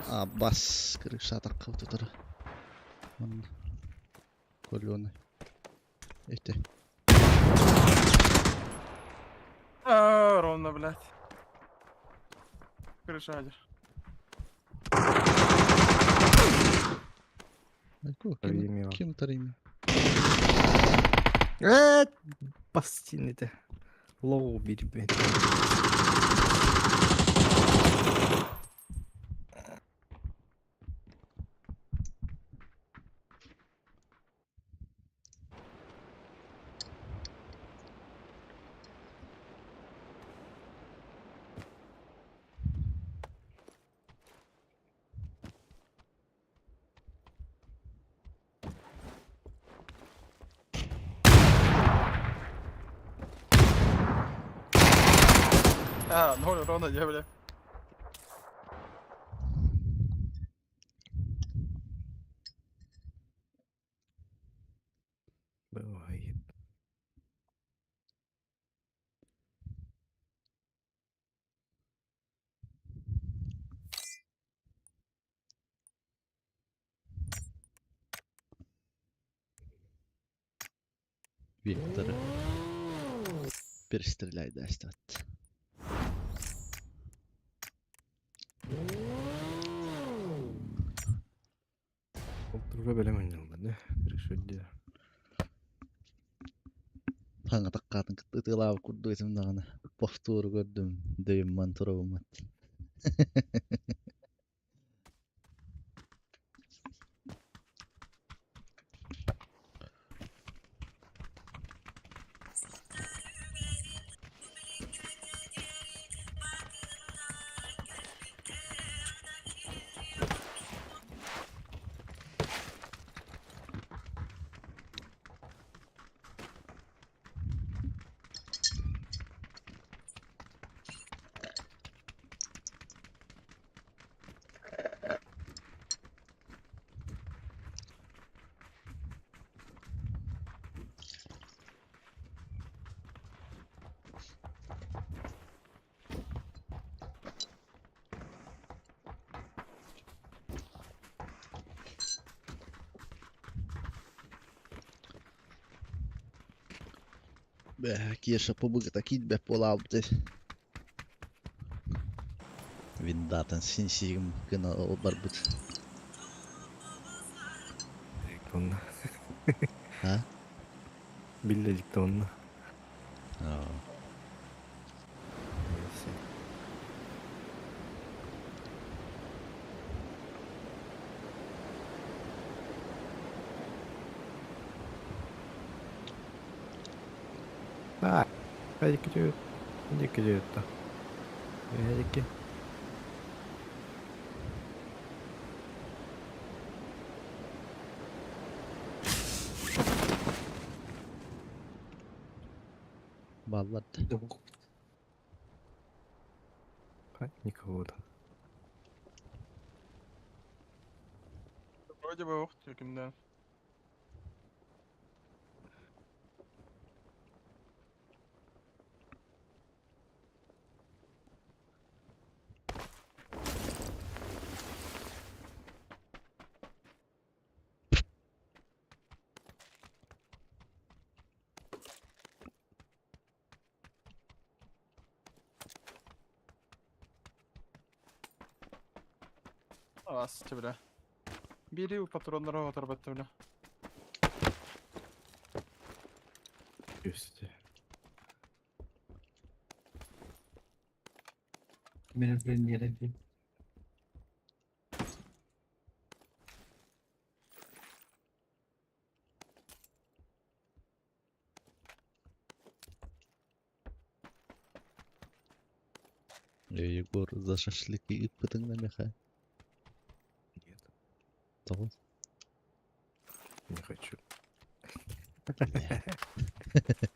А, бас крыша так вот это. Он колёный. Эти. Ровно, блядь. Крыша один. Таримила. Кем Тарими? Бастинite. Лоу бери бен. Ne oluyor Ronda ya böyle. Бывает. Виктор перестреляй дасть. Kontrolü bilemedim ben de. Bir şey diye. Hangi takkatın kıtlığı kurdu isim dağını. Повтор gördüm. Deyim mantıra Kieša pabūgta kitbe polaupti. Vindatan sinsigim kena barbut. Direkt onunla. Ha? Billecik de onunla. Aa. Neyse. Ah, hadi gidiyor. Hadi gidiyor da. Hadi ki. Баллады. Никого да. Вроде бы ох, yakında. Az bile. Biri bu patronlara atar battı bile. Üstü. Benim friend yere bir. Егор, за шашлыки иппытың на меха. Нет, Tamam. не хочу.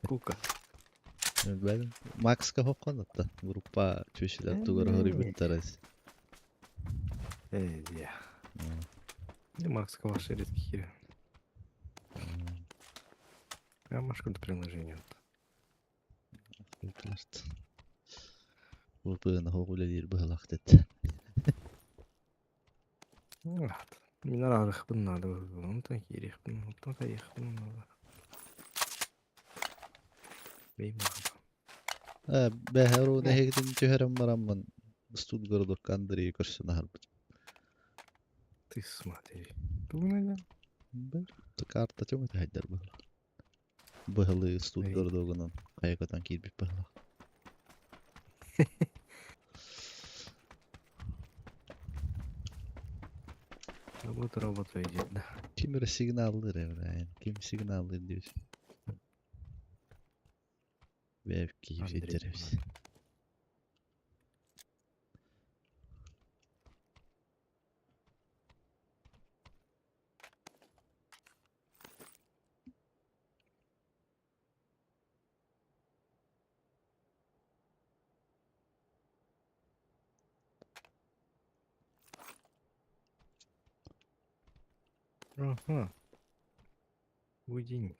Кука. Ben Max'ka hokkan hatta. Gruppa köşeler tugar hori bitteriz. Я. И Макс Калаш редкий хер. А может какое-то приложение. Klart. Bu bığına hokule değil bıhlak dedi. Мен арах бын надо. Он так ерих бын. Он так ерих бын надо. Беймағам. Beheru ne hektin tüherem var amman. Stuttgart'da kandırıyı körsün harbi. Ты смотри. Думаю, Bir kartta çok öteyder bıhlak. Bıhlı Stuttgart'da oğunan. Kayakatan kirbi bıhlak. работа идет, да. Kimire signallar evre yani. Kim signallar diyorsun. Ve keyif Андрей. ettiririz. Ага. Будильник.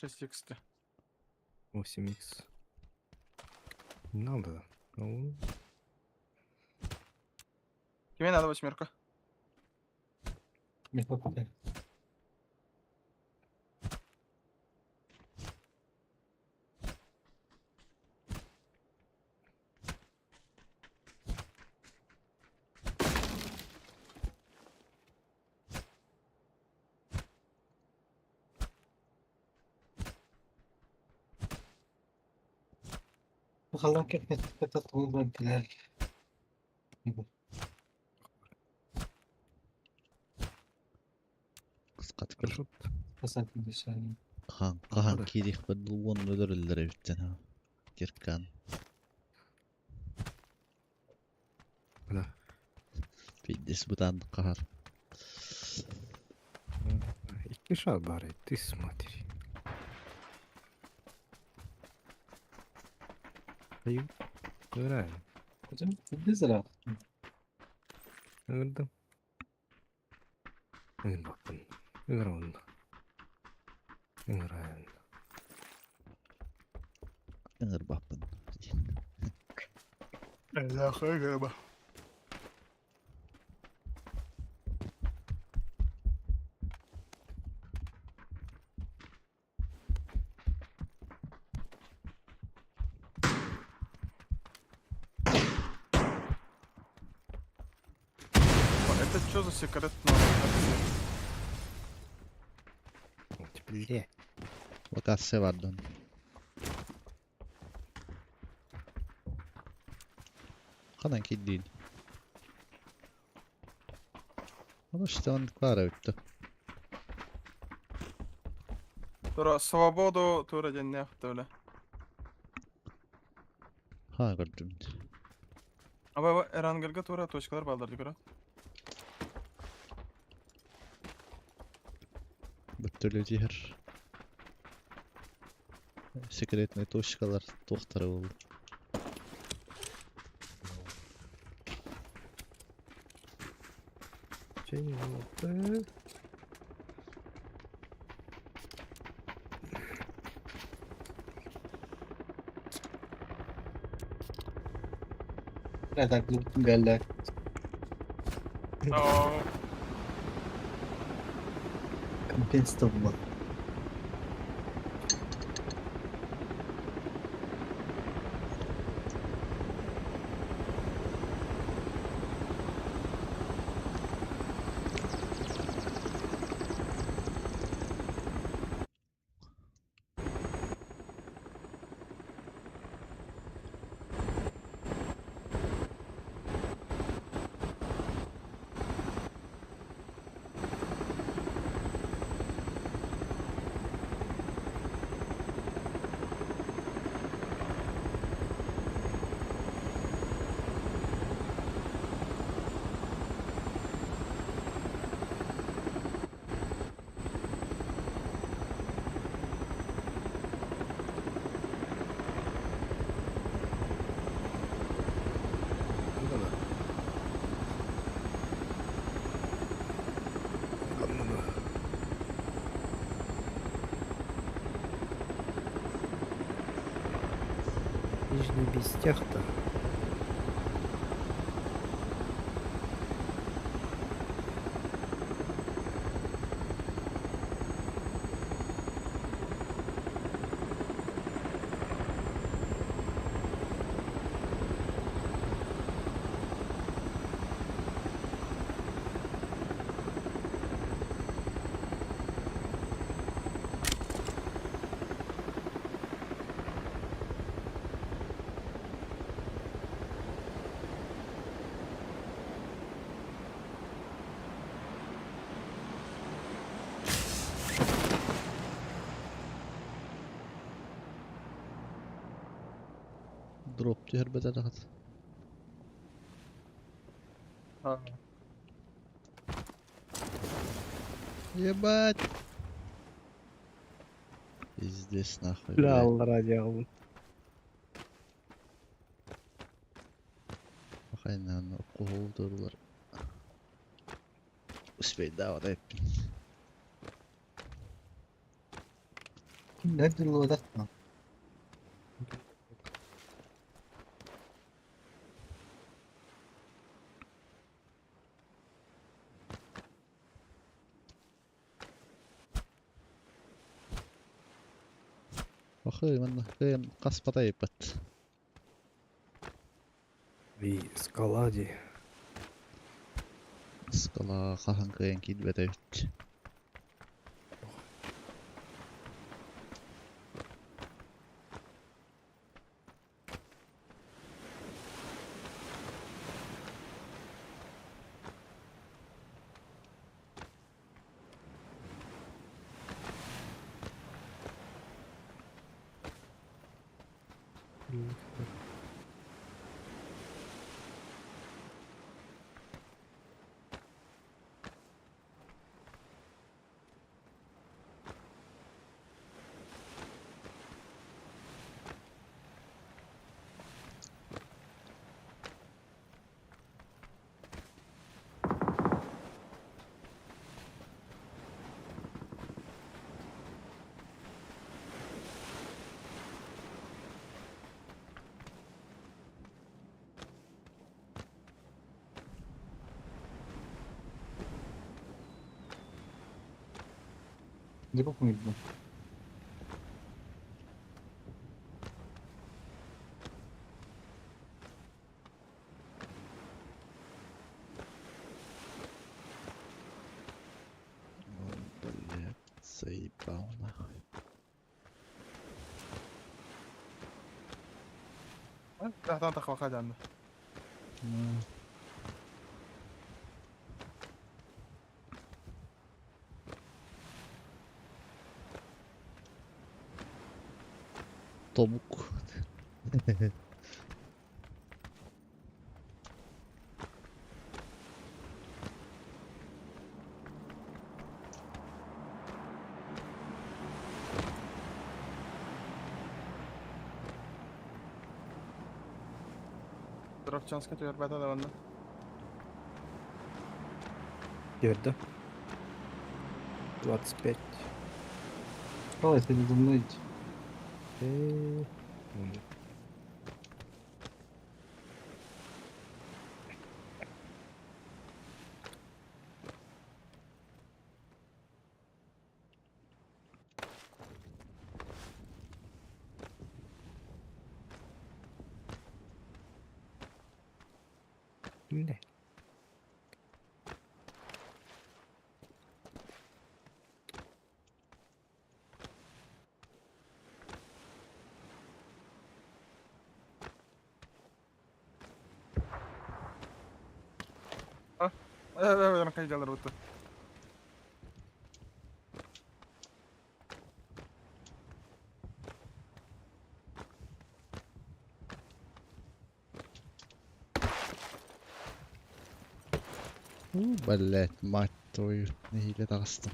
6х. 8х. Надо. Ну, Тебе надо 8. Не попадаю. Ojalá que está todo ventilar. Kıskat bir. хорошо. Pasar bir saniye. Kahan Hadi. kidik ben bunu öldürürler evitten ha. Girkan. Hadi. Bildis budandık kahar. İki şah bari. Ты смотри. Hayır. Öğren. Hocam ne zara? Öğrendim. Öğren bakın. Öğren. Öğren. Inır bakın. Allah'a galiba. Это что за секретная акция? Бля. Vakası vardı. Kanan ki değil. Ama işte onluk var öttü. Тура свободу тура денег öyle. Ha gördüm. Ama Erangel'ga tuра точкалар балдырды көрө. Bütülü ciğer. Sekretme toşkalar tohtarı oldu. Şey oldu. Neden galler? Aa, Компенс табула. Burada da. Anladım. Нижний бестяхта. Drop ciğer bedel rahat. ha. Ебать. Пиздец нахуй, Бля блядь. Allah радиал. Bakayım lan kovuldular. Uspey daha da hep. Nerede o da? Bakayım ben de kaspada yapet. Vi skaladi. Skala kahan kıyan kilvete yut. Liverpool muydu bu? Böyle sayıp bağına. Silahdan takma kacandı. Tobuk. Drop chance kaçıyor beta da bende. Gördü. 25. Ой, это не думаете. Eee. Ne? Evet ben kaçacağlar botu. Balleet maittoy niille takasta.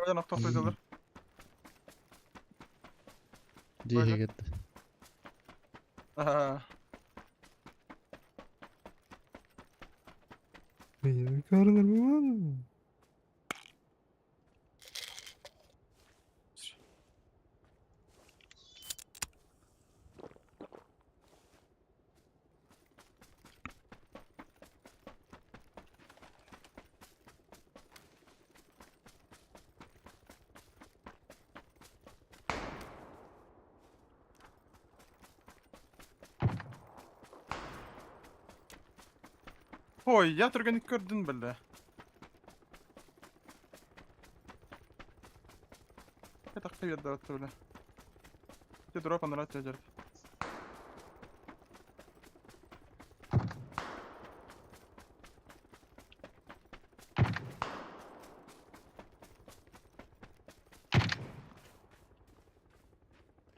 Evet nokta koydular. Diye Böyle. geldi. Aha. Benim karnım var. Ой, я turgan gördün böyle. Bir dakika yeddi attı öyle. Bir drop anlar atacak.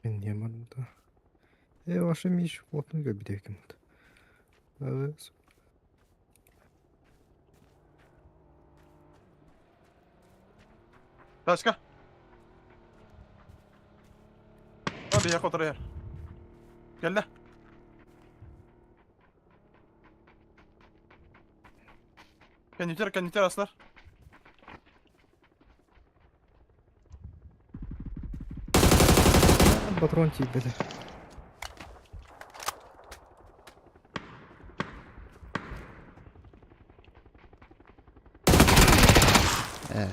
Ben yamadım da. Ваша міч, от не bir de Evet. Başka. bir yak otur yer. Gel de. Kenditer aslar. Patron tiyip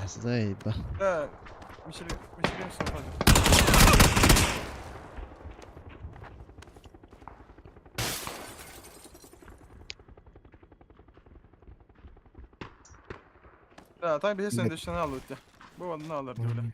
Zaydba. Mişiri Mustafa. Tabii bir sen Ne- dışına al öte. Bu adını alır diyorlar.